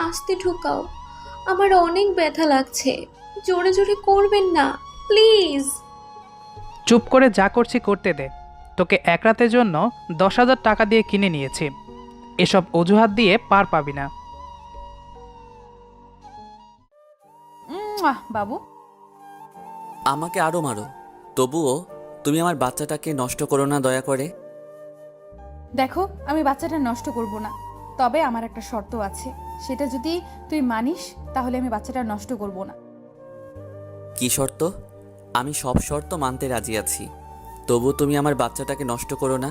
আস্তে ঢুকাও, আমার অনেক ব্যথা লাগছে। জোরে জোরে করবেন না, প্লিজ। চুপ করে যা করছি করতে দে। তোকে এক রাতের জন্য 10,000 টাকা দিয়ে কিনে নিয়েছি। এসব অজুহাত দিয়ে পার পাবি না। বাবু, আমাকে আরও মারো, তবুও তুমি আমার বাচ্চাটাকে নষ্ট করো না দয়া করে। দেখো আমি বাচ্চাটা নষ্ট করব না, তবে আমার একটা শর্ত আছে। সেটা যদি তুই মানিস তাহলে আমি বাচ্চাটা নষ্ট করব না। কি শর্ত? আমি সব শর্ত মানতে রাজি আছি, তবু তুমি আমার বাচ্চাটাকে নষ্ট করো না।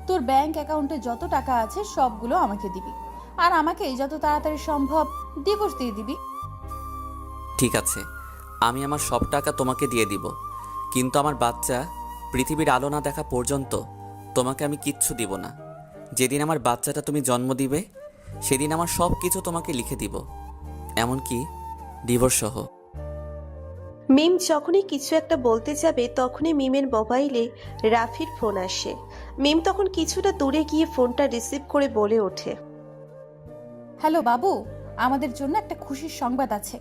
তোর ব্যাংক অ্যাকাউন্টে যত টাকা আছে সবগুলো আমাকে দিবি, আর আমাকে যত তাড়াতাড়ি সম্ভব ডিভোর্স দিয়ে দিবি। ঠিক আছে, আমি আমার সব টাকা তোমাকে দিয়ে দিব, কিন্তু আমার বাচ্চা পৃথিবীর আলো না দেখা পর্যন্ত তোমাকে আমি কিচ্ছু দিব না। যেদিন আমার বাচ্চাটা তুমি জন্ম দিবে সেদিন আমার সব কিছু তোমাকে লিখে দিব, এমনকি ডিভোর্স সহ। মিম যখনই কিছু একটা বলতে যাবে তখনই মিমের মোবাইলে রাফির ফোন আসে। মিম তখন কিছুটা দূরে গিয়ে ফোনটা রিসিভ করে বলে ওঠে, হ্যালো বাবু, আমাদের জন্য একটা খুশির সংবাদ আছে,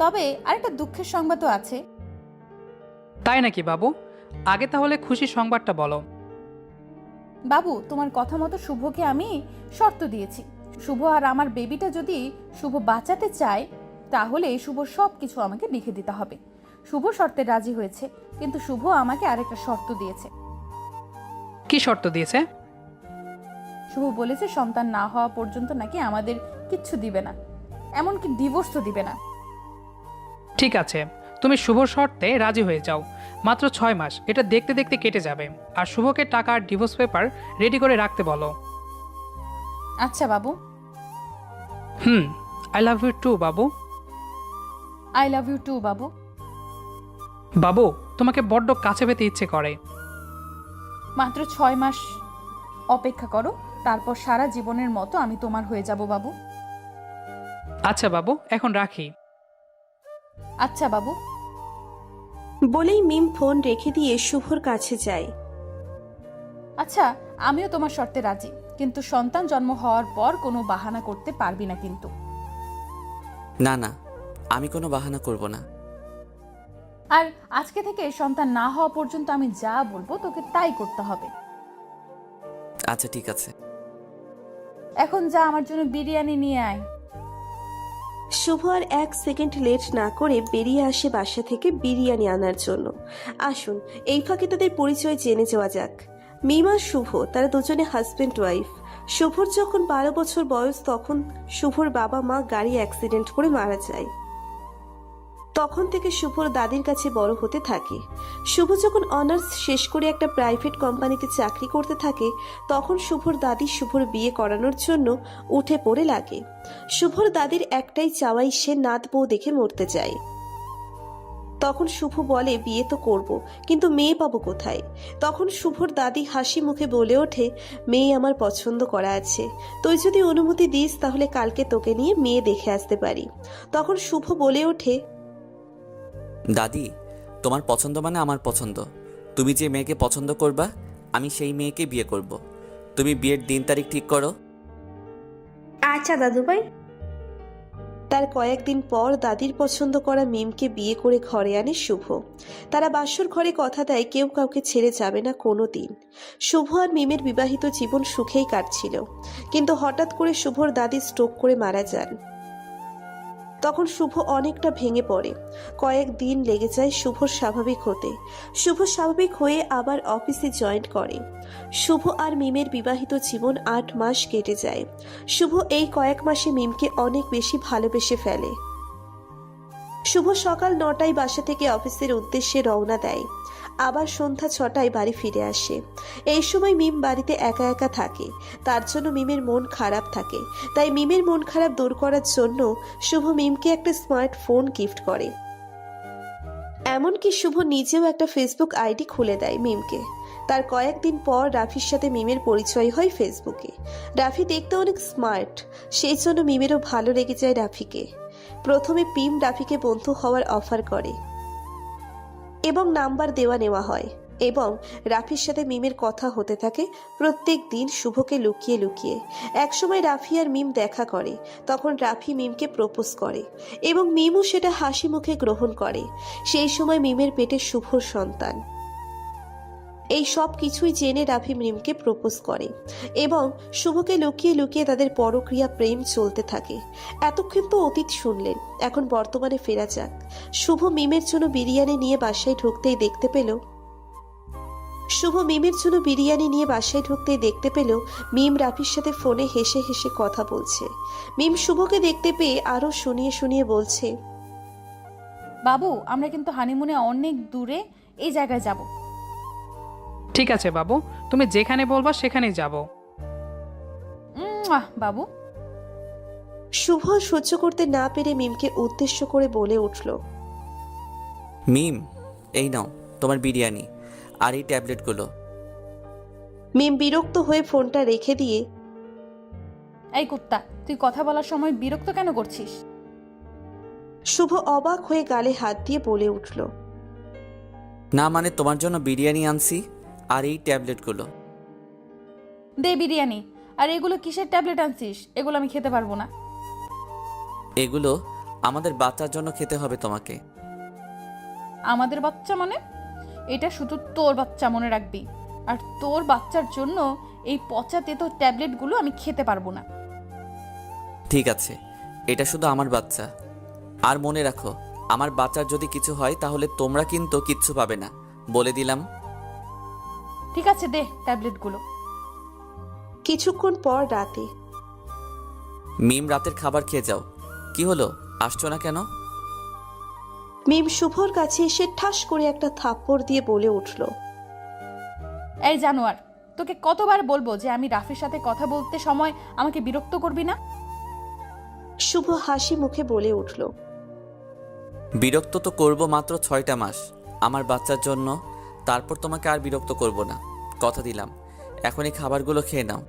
তবে আরেকটা দুঃখের সংবাদও আছে। তাই নাকি বাবু? আগে তাহলে খুশি সংবাদটা বলো। বাবু, তোমার কথা মতো শুভকে আমি শর্ত দিয়েছি। শুভ আর আমার বেবিটা যদি শুভ বাঁচাতে চায় তাহলে শুভ সব কিছু আমাকে লিখে দিতে হবে। শুভ শর্তে রাজি হয়েছে, কিন্তু শুভ আমাকে আরেকটা শর্ত দিয়েছে। কি শর্ত দিয়েছে? শুভ বলেছে সন্তান না হওয়া পর্যন্ত নাকি আমাদের কিচ্ছু দিবে না, এমনকি ডিভোর্সও দিবে না। ঠিক আছে, তুমি শুভ শর্তে রাজি হয়ে যাও। মাত্র 6 মাস, এটা দেখতে দেখতে কেটে যাবে। আর শুভকে টাকা আর ডিভোর্স পেপার রেডি করে রাখতে বলো। আচ্ছা বাবু। I love you two Babu. I love you two বাবু। বাবু, তোমাকে বড্ড কাছে পেতে ইচ্ছে করে। মাত্র 6 মাস অপেক্ষা করো, তারপর সারা জীবনের মতো আমি তোমার হয়ে যাব বাবু। আচ্ছা বাবু, এখন রাখি। আচ্ছা বাবু। বলেই মিম ফোন রেখে দিয়ে শুভর কাছে যায়। আচ্ছা, আমিও তোমার শর্তে রাজি, কিন্তু সন্তান জন্ম হওয়ার পর কোনো বাহানা করতে পারবি না কিন্তু। না না, আমি কোনো বাহানা করব না। আর আজকে থেকে সন্তান না হওয়া পর্যন্ত আমি যা বলবো তোকে তাই করতে হবে। আচ্ছা ঠিক আছে। এখন যা, আমার জন্য বিরিয়ানি নিয়ে আয়। শুভ আর 1 সেকেন্ড লেট না করে বেরিয়ে আসে বাসা থেকে বিরিয়ানি আনার জন্য। আসুন এই ফাঁকে তাদের পরিচয় জেনে যাওয়া যাক। মিম আর শুভ, তারা দুজনে হাজব্যান্ড ওয়াইফ। শুভর যখন 12 বছর বয়স তখন শুভর বাবা মা গাড়ি অ্যাক্সিডেন্ট করে মারা যায়। তখন থেকে শুভর দাদির কাছে বড় হতে থাকে। শুভ যখন অনার্স শেষ করে একটা প্রাইভেট কোম্পানিতে চাকরি করতে থাকে তখন শুভর দাদি শুভর বিয়ে করানোর জন্য উঠে পড়ে লাগে। শুভর দাদির একটাই চাওয়াই সে নাত বউ দেখে মরতে চায়। তখন শুভ বলে বিয়ে তো করব, কিন্তু মেয়ে পাবো কোথায়? তখন শুভর দাদি হাসি মুখে বলে ওঠে, মেয়ে আমার পছন্দ করা আছে, তুই যদি অনুমতি দিস তাহলে কালকে তোকে নিয়ে মেয়ে দেখে আসতে পারি। তখন শুভ বলে ওঠে, দাদি, তোমার পছন্দ মানে আমার পছন্দ। তুমি যে মেয়েকে পছন্দ করবা আমি সেই মেয়েকে বিয়ে করব। তুমি বিয়ের দিন তারিখ ঠিক করো। আচ্ছা দাদু ভাই। তার কয়েকদিন পর দাদির পছন্দ করা মিমকে বিয়ে করে ঘরে আনে শুভ। তারা বাসর ঘরে কথা দেয় কেউ কাউকে ছেড়ে যাবে না কোনো দিন। শুভ আর মিমের বিবাহিত জীবন সুখেই কাটছিল, কিন্তু হঠাৎ করে শুভর দাদি স্ট্রোক করে মারা যান। তখন শুভ অনেকটা ভেঙে পড়ে। কয়েকদিন লেগে যায় শুভর স্বাভাবিক হতে। শুভ স্বাভাবিক হয়ে আবার অফিসে জয়েন করে। শুভ আর মিমের বিবাহিত জীবন 8 মাস কেটে যায়। শুভ এই কয়েক মাসে মিমকে অনেক বেশি ভালোবেসে ফেলে। শুভ সকাল 9টায় বাসা থেকে অফিসের উদ্দেশ্যে রওনা দেয়, আবার সন্ধ্যা 6টায় বাড়ি ফিরে আসে। এই সময় মিম বাড়িতে একা একা থাকে, তার জন্য মিমের মন খারাপ থাকে। তাই মিমের মন খারাপ দূর করার জন্য শুভ মিমকে একটা স্মার্টফোন গিফট করে। এমনকি শুভ নিজেও একটা ফেসবুক আইডি খুলে দেয় মিমকে। তার কয়েকদিন পর রাফির সাথে মিমের পরিচয় হয় ফেসবুকে। রাফি দেখতে অনেক স্মার্ট, সেই জন্য মিমেরও ভালো লেগে যায় রাফিকে। প্রথমে পিম রাফিকে বন্ধু হওয়ার অফার করে এবং নাম্বার দেওয়া নেওয়া হয়। এবং রাফির সাথে মিমের কথা হতে থাকে প্রত্যেক দিন শুভকে লুকিয়ে লুকিয়ে। একসময় রাফি আর মিম দেখা করে, তখন রাফি মিমকে প্রপোজ করে এবং মিমও সেটা হাসি মুখে গ্রহণ করে। সেই সময় মিমের পেটে শুভর সন্তান। এই সব কিছুই জেনে রাফি মিমকে প্রপোজ করে এবং শুভকে লুকিয়ে লুকিয়ে তাদের পরক্রিয়া প্রেম চলতে থাকে। এতক্ষণ তো অতীত শুনলেন, এখন বর্তমানে ফেরা যাক। শুভ মিমের জন্য বিরিয়ানি নিয়ে বাসায় ঢুকতেই দেখতে পেল মিম রাফির সাথে ফোনে হেসে হেসে কথা বলছে। মিম শুভকে দেখতে পেয়ে আরো শুনিয়ে শুনিয়ে বলছে, বাবু আমরা কিন্তু হানিমুনে অনেক দূরে এই জায়গায় যাব। ঠিক আছে বাবু, তুমি যেখানে বলবা সেখানেই যাব। বাবু। শুভ সহ্য করতে না পেরে মিমকে উদ্দেশ্য করে বলে উঠল, মিম, এই নাও তোমার বিরিয়ানি আর এই ট্যাবলেটগুলো। মিম বিরক্ত হয়ে ফোনটা রেখে দিয়ে, এই কুত্তা, তুই কথা বলার সময় বিরক্ত কেন করছিস? শুভ অবাক হয়ে গালে হাত দিয়ে বলে উঠল, না মানে তোমার জন্য বিরিয়ানি আনছি আর এই ট্যাবলেটগুলো। দে বিরিয়ানি। আর এগুলো কিসের ট্যাবলেট আনছিস? এগুলো আমি খেতে পারবো না। এগুলো আমাদের বাচ্চার জন্য খেতে হবে তোমাকে। আমাদের বাচ্চা মানে? এটা শুধু তোর বাচ্চা মনে রাখবি। আর তোর বাচ্চার জন্য এই পচা তেতো ট্যাবলেটগুলো আমি খেতে পারবো না। ঠিক আছে, এটা শুধু আমার বাচ্চা। আর মনে রাখো, আমার বাচ্চার যদি কিছু হয় তাহলে তোমরা কিন্তু কিচ্ছু পাবে না, বলে দিলাম। ঠিক আছে, দে ট্যাবলেটগুলো। কিছুক্ষণ পর রাতে। মিম, রাতের খাবার খেয়ে যাও। কি হলো, আসছো না কেন? মিম শুভর কাছে এসে ঠাস করে একটা থাপ্পড় দিয়ে বলে উঠল, এই জানোয়ার, তোকে কতবার বলবো যে আমি রাফির সাথে কথা বলতে সময় আমাকে বিরক্ত করবি না? শুভ হাসি মুখে বলে উঠল, বিরক্ত তো করবো মাত্র 6টা মাস আমার বাচ্চার জন্য, তারপর তোমাকে আর বিরক্ত করব না, কথা দিলাম। এখন এই খাবারগুলো খেয়ে নাও।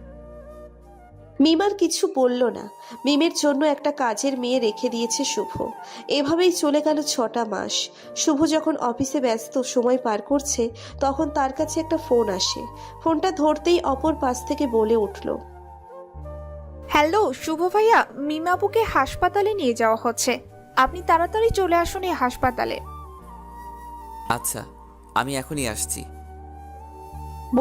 মিম আর কিছু বলল না। মিমের জন্য একটা কাজের মেয়ে রেখে দিয়েছে শুভ। এভাবেই চলে গেল 6টা মাস। শুভ যখন অফিসে ব্যস্ত সময় পার করছে, তখন তার কাছে একটা ফোন আসে। ফোনটা ধরতেই অপর পাশ থেকে বলে উঠল, হ্যালো শুভ ভাইয়া, মিমাপুকে হাসপাতালে নিয়ে যাওয়া হচ্ছে, আপনি তাড়াতাড়ি চলে আসুন এই হাসপাতালে। আচ্ছা, আমি এখনই আসছি।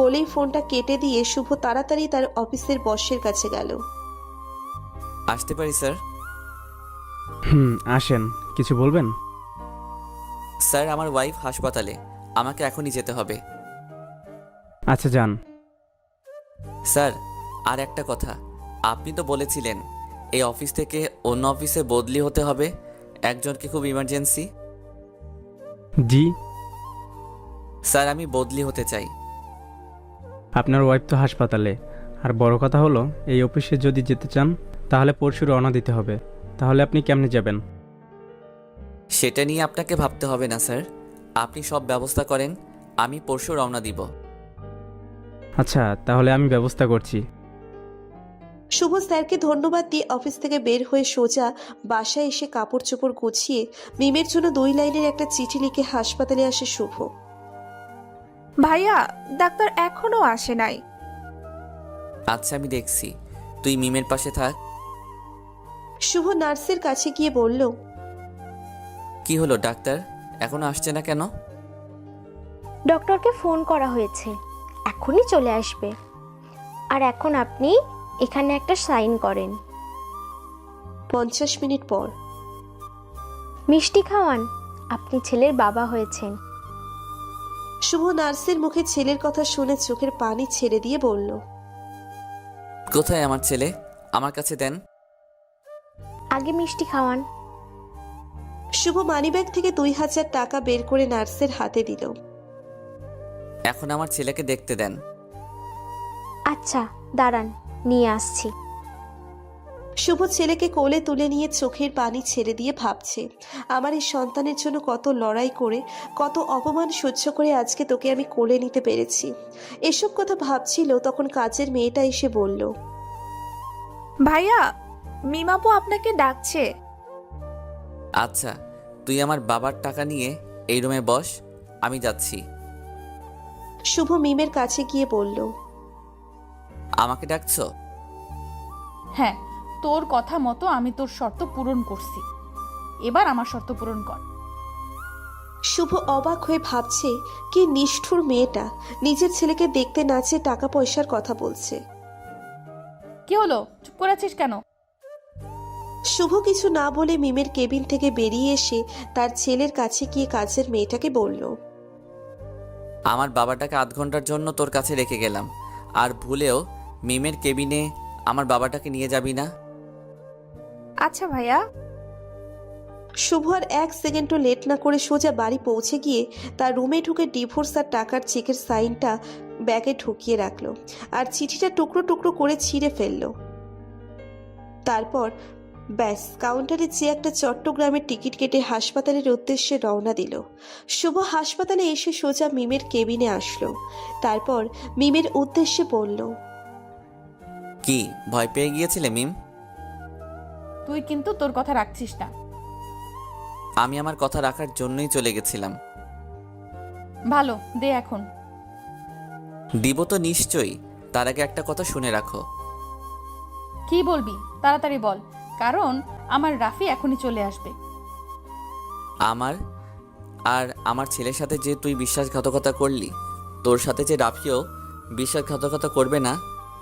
বলেই ফোনটা কেটে দিয়ে শুভ তাড়াতাড়ি তার অফিসের বসের কাছে গেল। আসতে পারি স্যার? আসেন, কিছু বলবেন? স্যার, আমার ওয়াইফ হাসপাতালে, আমাকে এখনই যেতে হবে। আচ্ছা যান। স্যার, আর একটা কথা, আপনি তো বলেছিলেন এই অফিস থেকে অন্য অফিসে বদলি হতে হবে, একজনকে খুব ইমার্জেন্সি। জি। স্যার, আমি বদলি হতে চাই। আপনার ওয়াইফ তো হাসপাতালে, আর বড় কথা হলো এই অফিসে যদি যেতে চান তাহলে পরশু রওনা দিতে হবে। তাহলে আপনি কেমনে যাবেন? সেটা নিয়ে আপনাকে ভাবতে হবে না স্যার, আপনি সব ব্যবস্থা করেন, আমি পরশু রওনা দিব। আচ্ছা, তাহলে আমি ব্যবস্থা করছি। শুভ স্যারকে ধন্যবাদ দিয়ে অফিস থেকে বের হয়ে সোজা বাসায় এসে কাপড় চোপড় গুছিয়ে মিমের জন্য 2 লাইনের একটা চিঠি লিখে হাসপাতালে আসে শুভ। ভাইয়া, ডাক্তার এখনো আসে নাই। আচ্ছা, আমি দেখছি, তুই মিমের পাশে থাক। শুভ নার্সের কাছে গিয়ে বলল, কি হলো ডাক্তার, এখনো আসছে না কেন? ডক্টরকে ফোন করা হয়েছে, এখনই চলে আসবে। আর এখন আপনি এখানে একটা সাইন করেন। 50 মিনিট পর। মিষ্টি খাওয়ান, আপনি ছেলের বাবা হয়েছেন। শুভ নার্সের মুখে ছেলের কথা শুনে চোখের পানি ছেড়ে দিয়ে বলল, কোথায় আমার ছেলে, আমার কাছে দেন। আগে মিষ্টি খাওয়ান। শুভ মানিব্যাগ থেকে 2000 টাকা বের করে নার্সের হাতে দিল। এখন আমার ছেলেকে দেখতে দেন। আচ্ছা দাঁড়ান, নিয়ে আসছি। শুভ ছেলেকে কোলে তুলে নিয়ে চোখের পানি ছেড়ে দিয়ে ভাবছে, আমার এই সন্তানের জন্য কত লড়াই করে, কত অপমান সহ্য করে আজকে তোকে আমি কোলে নিতে পেরেছি। এসব কথা ভাবছিল, তখন কাজের মেয়েটা এসে বলল, ভাইয়া, মিমাপু আপনাকে ডাকছে। আচ্ছা, তুই আমার বাবার টাকা নিয়ে এই রুমে বস, আমি যাচ্ছি। শুভ মিমের কাছে গিয়ে বলল, আমাকে ডাকছো? হ্যাঁ, তোর কথা মতো আমি তোর শর্ত পূরণ করছি, এবার আমার শর্ত পূরণ কর। শুভ অবাক হয়ে ভাবছে কি নিষ্ঠুর মেয়েটা, নিজের ছেলেকে দেখতে না চেয়ে টাকা পয়সার কথা বলছে। কি হলো, চুপ করে আছিস কেন? শুভ কিছু না বলে মিমের কেবিন থেকে বেরিয়ে এসে তার ছেলের কাছে গিয়ে কাজের মেয়েটাকে বলল, আমার বাবাটাকে আধ ঘন্টার জন্য তোর কাছে রেখে গেলাম, আর ভুলেও মিমের কেবিনে আমার বাবাটাকে নিয়ে যাবি না। আচ্ছা ভাইয়া। শুভ আর 1 সেকেন্ডও লেট না করে সোজা বাড়ি পৌঁছে গিয়ে তার রুমে ঢুকে ডিভোর্স আর টাকার চেকের সাইনটা ব্যাগে ঢুকিয়ে রাখলো আর চিঠিটা টুকরো টুকরো করে ছিঁড়ে ফেললো। তারপর ব্যাস কাউন্টারে যে একটা চট্টগ্রামের টিকিট কেটে হাসপাতালের উদ্দেশ্যে রওনা দিল। শুভ হাসপাতালে এসে সোজা মিমের কেবিনে আসলো। তারপর মিমের উদ্দেশ্যে বলল, কি ভয় পেয়ে গিয়েছিলে মিম? তুই কিন্তু তোর কথা রাখছিস না। আমি আমার কথা রাখার জন্যই চলে গেছিলাম। ভালো, দে এখন। দিব তো নিশ্চয়ই, তার আগে একটা কথা শুনে রাখো। কি বলবি তাড়াতাড়ি বল, কারণ আমার রাফি এখনই চলে আসবে। আমার ছেলের সাথে যে তুই বিশ্বাসঘাতকতা করলি, তোর সাথে যে রাফিও বিশ্বাসঘাতকতা করবে না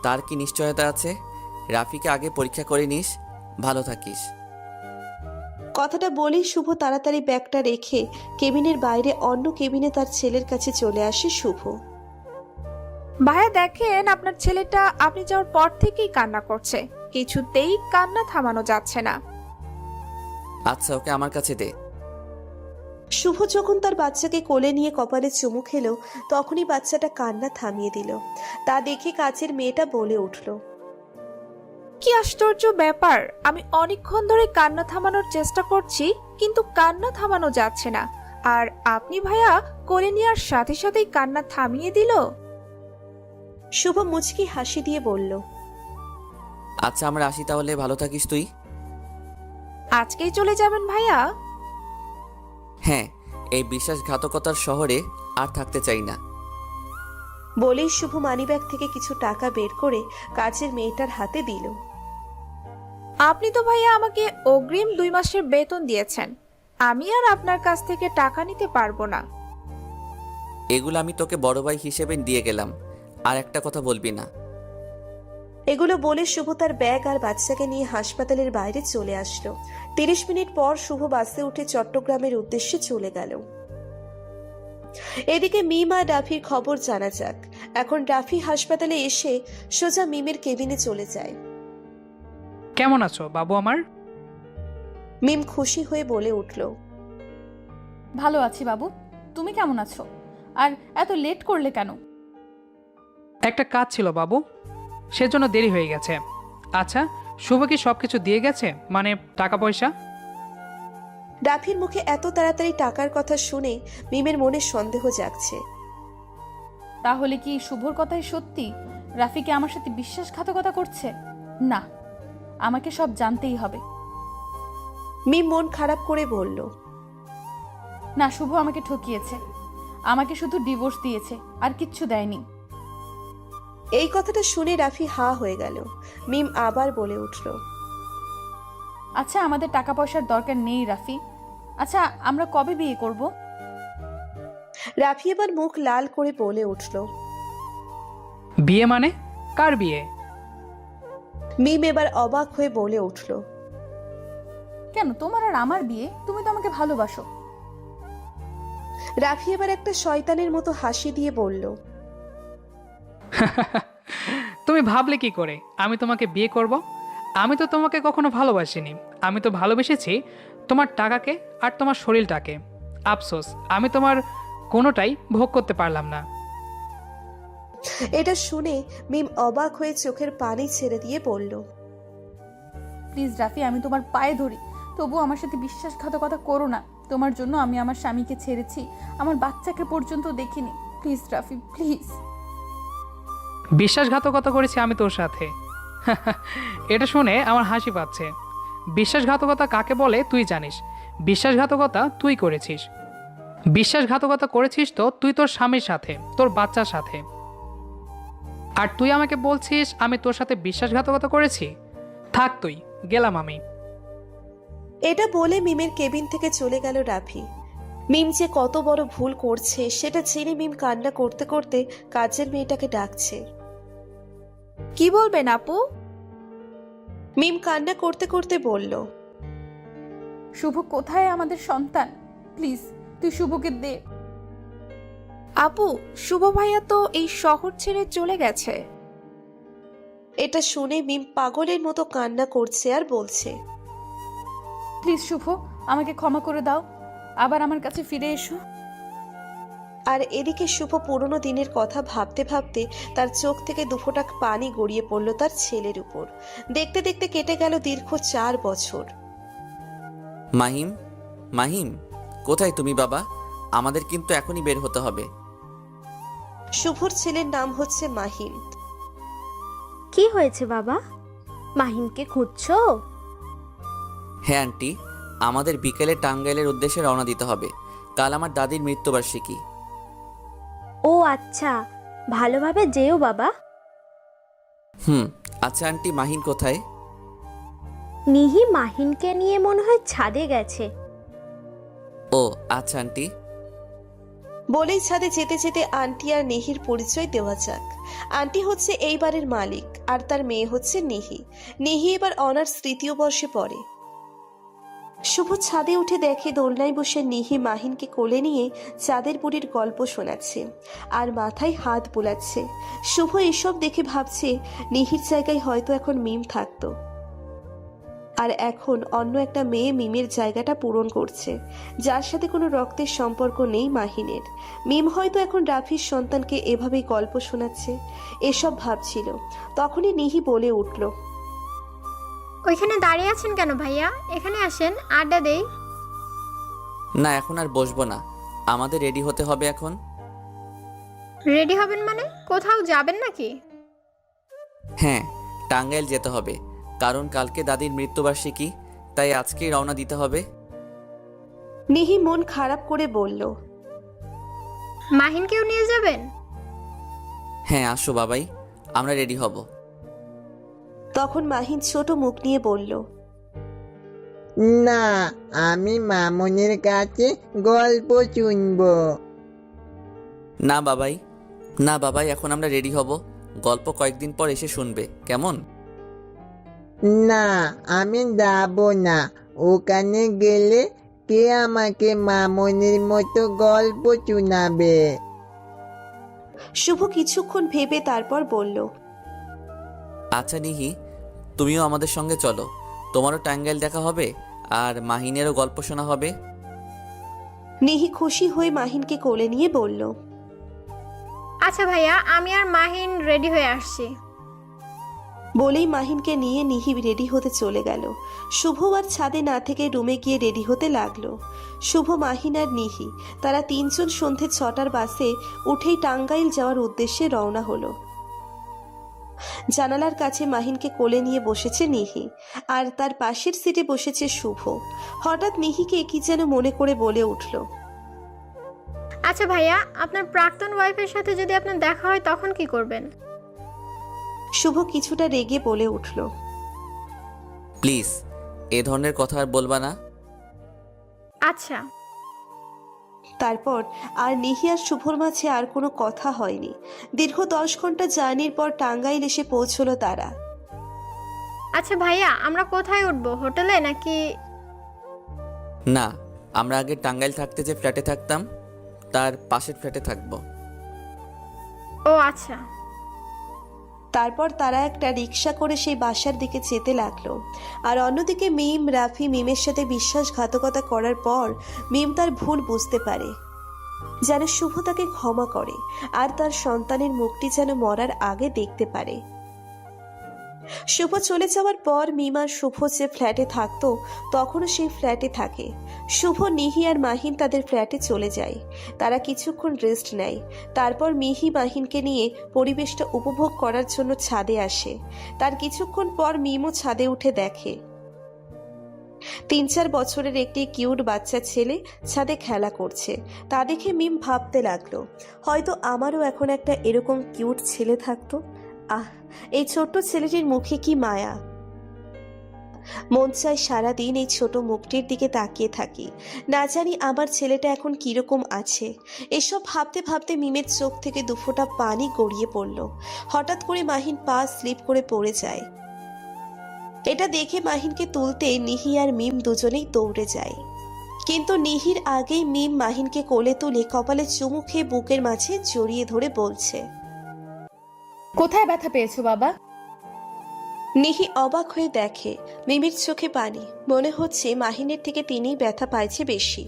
তার কি নিশ্চয়তা আছে? রাফিকে আগে পরীক্ষা করে নিস। ভালো থাকিস। কথাটা বলেই শুভ তাড়াতাড়ি ব্যাগটা রেখে কেবিনের বাইরে অন্য কেবিনে তার ছেলের কাছে চলে আসে শুভ। ভাইয়া দেখেন, আপনার ছেলেটা আপনি যাওয়ার পর থেকেই কান্না করছে, কিছুতেই কান্না থামানো যাচ্ছে না। আচ্ছা, ওকে আমার কাছে দে। শুভ যখন তার বাচ্চাকে কোলে নিয়ে কপালে চুমু খেলো, তখনই বাচ্চাটা কান্না থামিয়ে দিল। তা দেখে কাজের মেয়েটা বলে উঠল, কি আশ্চর্য ব্যাপার, আমি অনেকক্ষণ ধরে কান্না থামানোর চেষ্টা করছি, কিন্তু কান্না থামানো যাচ্ছে না, আর আপনি ভাইয়া কোলে নেওয়ার সাথে সাথেই কান্না থামিয়ে দিল। শুভ মুচকি হাসি দিয়ে বলল, আচ্ছা আমরা আসি তাহলে, ভালো থাকিস তুই। আজকেই চলে যাবেন ভাইয়া? হ্যাঁ, এই বিশ্বাসঘাতকতার শহরে আর থাকতে চাই না। বলেই শুভ মানিব্যাগ থেকে কিছু টাকা বের করে কাজের মেয়েটার হাতে দিল। আপনি তো ভাইয়া আমাকে অগ্রিম 2 মাসের বেতন দিয়েছেন, আমি আর আপনার কাছ থেকে টাকা নিতে পারবো না। এগুলো আমি তোকে বড় ভাই হিসেবে দিয়ে গেলাম, আর একটা কথা বলবি না। এগুলো বলে শুভ তার ব্যাগ আর বাচ্চাকে নিয়ে হাসপাতালের বাইরে চলে আসলো। 30 মিনিট পর শুভ বাসে উঠে চট্টগ্রামের উদ্দেশ্যে চলে গেল। এদিকে মিম আর রাফির খবর জানা যাক। এখন রাফি হাসপাতালে এসে সোজা মিমের কেবিনে চলে যায়। কেমন আছো বাবু আমার? মিম খুশি হয়ে বলে উঠল, ভালো আছি বাবু, তুমি কেমন আছো? আর এত লেট করলে কেন? একটা কাজ ছিল বাবু, সেজন্য দেরি হয়ে গেছে। আচ্ছা, শুভ কি সব কিছু দিয়ে গেছে, মানে টাকা পয়সা? রাফির মুখে এত তাড়াতাড়ি টাকার কথা শুনে মিমের মনে সন্দেহ জাগছে। তাহলে কি শুভর কথাই সত্যি? রাফিকে আমার সাথে বিশ্বাসঘাতকতা করছে? না, আমাকে সব জানতেই হবে। মিম মন খারাপ করে বলল, না, শুভ আমাকে ঠকিয়েছে, আমাকে শুধু ডিভোর্স দিয়েছে, আর কিচ্ছু দেয়নি। এই কথাটা শুনে রাফি হা হয়ে গেল। মিম আবার বলে উঠল, আচ্ছা, আমাদের টাকা পয়সার দরকার নেই রাফি। আচ্ছা, আমরা কবে বিয়ে করব? রাফি এবার মুখ লাল করে বলে উঠল, বিয়ে মানে? কার বিয়ে? মিম এবার অবাক হয়ে বলে উঠল, কেন, তোমার আর আমার বিয়ে? তুমি তো আমাকে ভালোবাসো। রাফি এবার একটা শয়তানের মতো হাসি দিয়ে বলল, তুমি ভাবলে কি করে আমি তোমাকে বিয়ে করব? আমি তো তোমাকে কখনো ভালোবাসিনি। আমি তো ভালোবেসেছি তোমার টাকাকে আর তোমার শরীরটাকে। আফসোস, আমি তোমার কোনোটাই ভোগ করতে পারলাম না। এটা শুনে মিম অবাক হয়ে চোখের পানি ছেড়ে দিয়ে বলল, প্লিজ রাফি, আমি তোমার পায়ে ধরি, তবু আমার সাথে বিশ্বাসঘাতকতা করো না। তোমার জন্য আমি আমার স্বামীকে ছেড়েছি, আমার বাচ্চাকে পর্যন্ত দেখিনি। Please Rafi, please. বিশ্বাসঘাতকতা করেছি আমি তোর সাথে? এটা শুনে আমার হাসি পাচ্ছে। বিশ্বাসঘাতকতা কাকে বলে তুই জানিস। বিশ্বাসঘাতকতা তুই করেছিস। বিশ্বাসঘাতকতা করেছিস তো তুই তোর স্বামীর সাথে, তোর বাচ্চার সাথে। আর তুই আমাকে বলছিস আমি তোর সাথে বিশ্বাসঘাতকতা করেছি? থাক তুই, গেলাম আমি। এটা বলে মিমের কেবিন থেকে চলে গেল রাফি। মিম যে কত বড় ভুল করছে সেটা জেনে মিম কান্না করতে করতে কাজের মেয়েটাকে ডাকছে। কি বলবেন আপু? মিম কান্না করতে করতে বলল, শুভ কোথায় আমাদের সন্তান? প্লিজ তুই শুভকে দে। আপু, শুভ ভাইয়া তো এই শহর ছেড়ে চলে গেছে। এটা শুনে মিম পাগলের মতো কান্না করছে আর বলছে, প্লিজ শুভ, আমাকে ক্ষমা করে দাও, আবার আমার কাছে ফিরে এসো। আর এদিকে শুভ পুরনো দিনের কথা ভাবতে ভাবতে তার চোখ থেকে দুফোঁটা পানি গড়িয়ে পড়ল তার ছেলের উপর। দেখতে দেখতে কেটে গেল দীর্ঘ 4 বছর। মাহিম, মাহিম, কোথায় তুমি বাবা? আমাদের কিন্তু এখনই বের হতে হবে। শুভর ছেলের নাম হচ্ছে মাহিম। কি হয়েছে বাবা? মাহিমকে খুঁজছো? হ্যাঁ আন্টি, আমাদের বিকেলে টাঙ্গাইলের উদ্দেশ্যে রওনা দিতে হবে। কাল আমার দাদির মৃত্যুবার্ষিকী। ও আচ্ছা, ভালোভাবে যেও বাবা। আচ্ছা আন্টি, মাহিন কোথায়? নিহি মাহিনকে নিয়ে মনে হয় ছাদে গেছে। ও আচ্ছা আন্টি। বলেই ছাদে যেতে যেতে আন্টি আর নিহির পরিচয় দেওয়া যাক। আন্টি হচ্ছে এই বাড়ির মালিক আর তার মেয়ে হচ্ছে নিহি। নিহি এবার অনার্স 3য় বর্ষে পড়ে। শুভ ছাদে উঠে দেখে দোলনায় বসে নিহি মাহিনকে কোলে নিয়ে চাঁদের বুড়ির গল্প শোনাচ্ছে আর মাথায় হাত বোলাচ্ছে। শুভ এসব দেখে ভাবছে নিহির জায়গায় হয়তো এখন মিম থাকতো, আর এখন অন্য একটা মেয়ে মিমের জায়গাটা পূরণ করছে, যার সাথে কোনো রক্তের সম্পর্ক নেই মাহিনের। মিম হয়তো এখন রাফির সন্তানকে এভাবেই গল্প শোনাচ্ছে। এসব ভাবছিল, তখনই নিহি বলে উঠল, ওইখানে দাঁড়িয়ে আছেন কেন ভাইয়া? এখানে আসেন, আড্ডা দেই। না, এখন আর বসবো না, আমাদের রেডি হতে হবে এখন। রেডি হবেন মানে কোথাও যাবেন নাকি? হ্যাঁ, টাঙ্গাইল যেতে হবে, কারণ কালকে দাদির মৃত্যুবার্ষিকী, তাই আজকেই রওনা দিতে হবে। নিহি মন খারাপ করে বলল, মাহিনকেও নিয়ে যাবেন? হ্যাঁ আসো বাবাই, আমরা রেডি হব। তখন মাহিন ছোট মুখ নিয়ে বলল, না, আমি মামুনের কাছে গল্প শুনবো। না বাবাই, না বাবাই, এখন আমরা রেডি হব, গল্প কয়েকদিন পর এসে শুনবে, কেমন? না, আমি যাব না। ওখানে গেলে কে আমাকে মামুনের মতো গল্প শোনাবে? শুভ কিছুক্ষণ ভেবে তারপর বলল, আচ্ছা নিহি, তুমিও আমাদের সঙ্গে চলো, তোমারও টাঙ্গাইল দেখা হবে আর মাহিনেরও গল্প শোনা হবে। নিহি খুশি হয়ে মাহিনকে কোলে নিয়ে বলল, আচ্ছা ভাইয়া, আমি আর মাহিন রেডি হয়ে আসছি। বলেই মাহিনকে নিয়ে নিহি রেডি হতে চলে গেল। শুভ আর ছাদে না থেকে রুমে গিয়ে রেডি হতে লাগলো। শুভ, মাহিন আর নিহি তারা 3 জন সন্ধে 6টার বাসে উঠেই টাঙ্গাইল যাওয়ার উদ্দেশ্যে রওনা হলো। জানালার কাছে মাহিনকে কোলে নিয়ে বসেছে নিহি, আর তার পাশের সিটে বসেছে শুভ। হঠাৎ নিহিকে কি যেন মনে করে বলে উঠল, আচ্ছা ভাইয়া, আপনার প্রাক্তন ওয়াইফের সাথে যদি আপনার দেখা হয় তখন কি করবেন? শুভ কিছুটা রেগে বলে উঠল, প্লিজ এ ধরনের কথা আর বলবা না। আচ্ছা। তারপর আর নিহি আর শুভর মাঝে আর কোনো কথা হয়নি। দীর্ঘ 10 ঘন্টা জার্নির পর টাঙ্গাইল এসে পৌঁছলো তারা। আচ্ছা ভাইয়া, আমরা কোথায় উঠবো? হোটেলে নাকি? না, আমরা আগে টাঙ্গাইল থাকতে যে ফ্ল্যাটে থাকতাম তার পাশের ফ্ল্যাটে থাকবো। ও আচ্ছা। তারপর তারা একটা রিক্সা করে সেই বাসার দিকে যেতে লাগলো। আর অন্যদিকে মিম, রাফি মিমের সাথে বিশ্বাসঘাতকতা করার পর মিম তার ভুল বুঝতে পারে, যেন শুভ তাকে ক্ষমা করে আর তার সন্তানের মুখটি যেন মরার আগে দেখতে পারে। শুভ চলে যাওয়ার পর মিম আর শুভ যে ফ্ল্যাটে থাকতো তখনও সেই ফ্ল্যাটে থাকে। শুভ, নিহি আর মাহিন তাদের ফ্ল্যাটে চলে যায়। তারা কিছুক্ষণ রেস্ট নেয়। তারপর মিহি মাহিনকে নিয়ে পরিবেশটা উপভোগ করার জন্য ছাদে আসে। তার কিছুক্ষণ পর মিমও ছাদে উঠে দেখে 3-4 বছরের একটি কিউট বাচ্চা ছেলে ছাদে খেলা করছে। তা দেখে মিম ভাবতে লাগলো, হয়তো আমারও এখন একটা এরকম কিউট ছেলে থাকতো। আহ, এই ছোট্ট ছেলেটির মুখে কি মায়া! মন চায় সারাদিন এই ছোট মুখটির দিকে তাকিয়ে থাকি। না জানি আমার ছেলেটা এখন কিরকম আছে। এসব ভাবতে ভাবতে মিমের চোখ থেকে দুফোঁটা পানি গড়িয়ে পড়ল। হঠাৎ করে মাহিন পা স্লিপ করে পড়ে যায়। এটা দেখে মাহিনকে তুলতে নিহি আর মিম দুজনেই দৌড়ে যায়, কিন্তু নিহির আগেই মিম মাহিনকে কোলে তুলে কপালে চুমু খেয়ে বুকের মাঝে জড়িয়ে ধরে বলছে, কোথায় ব্যথা পেয়েছো বাবা? নিহি অবাক হয়ে দেখে মিমের চোখে পানি। মনে হচ্ছে মাহিনের থেকে তিনিই ব্যথা পাইছে বেশি।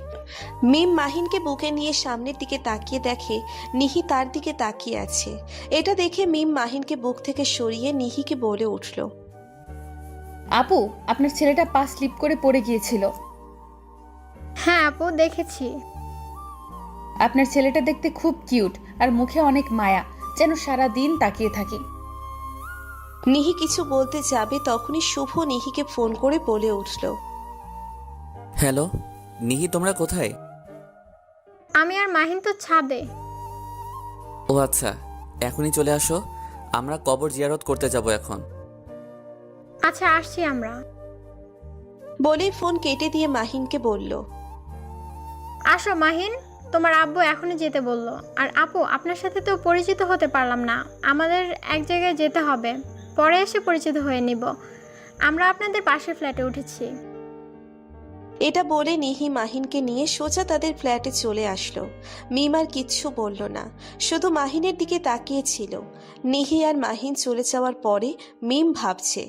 মিম মাহিনকে বুকে নিয়ে সামনের দিকে তাকিয়ে দেখে নিহি তার দিকে তাকিয়ে আছে। এটা দেখে মিম মাহিনকে বুক থেকে সরিয়ে নিহিকে বলে উঠল, আপু, আপনার ছেলেটা পা স্লিপ করে পড়ে গিয়েছিল। হ্যাঁ আপু, দেখেছি। আপনার ছেলেটা দেখতে খুব কিউট আর মুখে অনেক মায়া, যেন সারা দিন তাকিয়ে থাকি। নিহি কিছু বলতে যাবে তখনই শুভ নিহিকে ফোন করে বলে উঠল, হ্যালো নিহি, তোমরা কোথায়? আমি আর মাহিন তো ছাদে। ও আচ্ছা, এখনই চলে আসো, আমরা কবর জিয়ারত করতে যাব এখন। আচ্ছা, আসছি আমরা। বলেই ফোন কেটে দিয়ে মাহিনকে বলল, আসো মাহিন, তোমার আব্বু এখনই যেতে বললো। আর আপু, আপনার সাথে তো পরিচিত হতে পারলাম না, আমাদের এক জায়গায় যেতে হবে, পরে এসে পরিচিত হয়ে নিব। আমরা আপনাদের পাশের ফ্ল্যাটে উঠেছি। এটা বলে নিহি মাহিনকে নিয়ে সোজা তাদের ফ্ল্যাটে চলে আসলো। মিম আর কিচ্ছু বলল না, শুধু মাহিনের দিকে তাকিয়েছিল। নিহি আর মাহিন চলে যাওয়ার পরে মিম ভাবছে,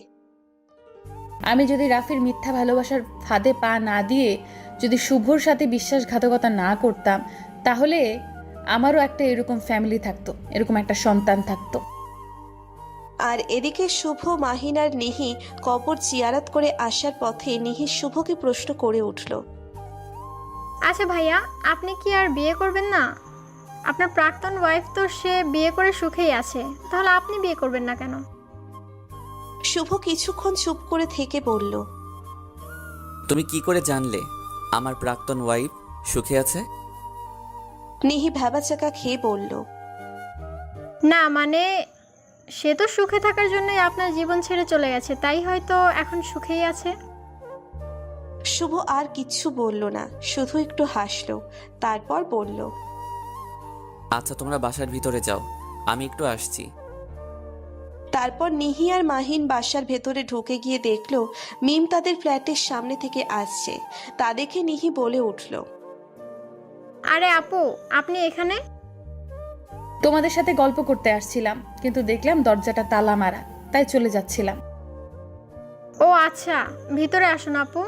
আমি যদি রাফির মিথ্যা ভালোবাসার ফাঁদে পা না দিয়ে যদি শুভর সাথে বিশ্বাসঘাতকতা না করতাম, তাহলে আমারও একটা এরকম ফ্যামিলি থাকতো, এরকম একটা সন্তান থাকতো। আর এদিকে শুভ, মাহিন আর নিহি কবর জিয়ারত করে আসার পথে নিহি শুভকে প্রশ্ন করে উঠল, আচ্ছা ভাইয়া, আপনি কি আর বিয়ে করবেন না? আপনার প্রাক্তন ওয়াইফ তো সে বিয়ে করে সুখেই আছে, তাহলে আপনি বিয়ে করবেন না কেন? শুভ কিছুক্ষণ চুপ করে থেকে বলল, তুমি কি করে জানলে আমার প্রাক্তন ওয়াইফ সুখে আছে? নিহি ভ্যাবাচাকা খেয়ে বলল, না মানে, সে তো সুখে থাকার জন্যই আপনার জীবন ছেড়ে চলে গেছে, তাই হয়তো এখন সুখেই আছে। শুভ আর কিচ্ছু বলল না, শুধু একটু হাসলো, তারপর বলল, আচ্ছা তোমরা বাসার ভিতরে যাও, আমি একটু আসছি। তারপর নিহি আর মাহিন বাসার ভেতরে ঢুকে গিয়ে দেখলো মিম তাদের ফ্ল্যাটের সামনে থেকে আসছে। তা দেখে নিহি বলে উঠল, আরে আপু, আপনি এখানে? তোমাদের সাথে গল্প করতে আসছিলাম, কিন্তু দেখলাম দরজাটা তালা মারা, তাই চলে যাচ্ছিলাম। ও আচ্ছা, ভিতরে আসুন আপু।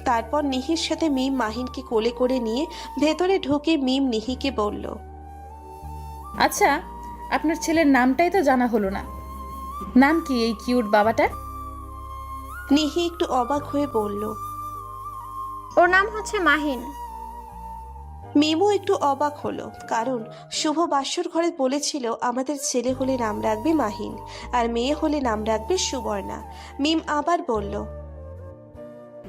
তারপর নিহির সাথে মিম মাহিনকে কোলে করে নিয়ে ভেতরে ঢুকে মিম নিহিকে বলল, আচ্ছা, আপনার ছেলের নামটাই তো জানা হলো না, নাম কি এই কিউট বাবাটার? নিহি একটু অবাক হয়ে বলল, ওর নাম হচ্ছে মাহিন। মিমও একটু অবাক হলো, কারণ শুভ বাসর ঘরে বলেছিল আমাদের ছেলে হলে নাম রাখবে মাহিন আর মেয়ে হলে নাম রাখবে সুবর্ণা। মিম আবার বলল,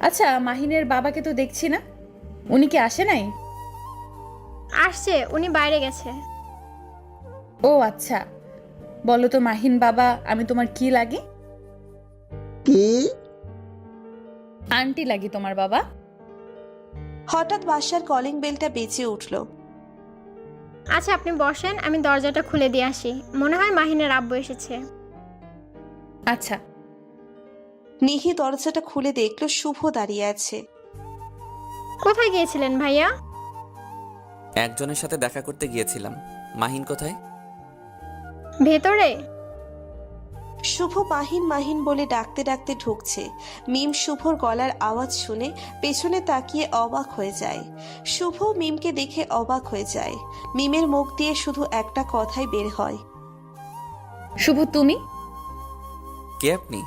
আচ্ছা, মাহিনের বাবাকে তো দেখছি না, উনি কি আসে নাই? আসছে, উনি বাইরে গেছে। ও আচ্ছা, বলো তো মাহিন বাবা, আমি তোমার কি লাগি? কি? আন্টি লাগি তোমার বাবা। হঠাৎ বাসার কলিং বেলটা বেজে উঠল। আচ্ছা আপনি বসেন, আমি দরজাটা খুলে দিয়ে আসি, মনে হয় মাহিনের আব্বু এসেছে। আচ্ছা। নিহি দরজাটা খুলে দেখলো শুভ দাঁড়িয়ে আছে। কোথায় গিয়েছিলেন ভাইয়া? একজনের সাথে দেখা করতে গিয়েছিলাম। মাহিন কোথায়? ভেতরে। শুভ মাহিন মাহিন বলে ডাকতে ডাকতে ঢুকছে। মিম শুভর গলার আওয়াজ শুনে পেছনে তাকিয়ে অবাক হয়ে যায়। শুভ মিমকে দেখে অবাক হয়ে যায়। মিমের মুখ দিয়ে শুধু একটা কথাই বের হয়, শুভ তুমি? কে আপনি?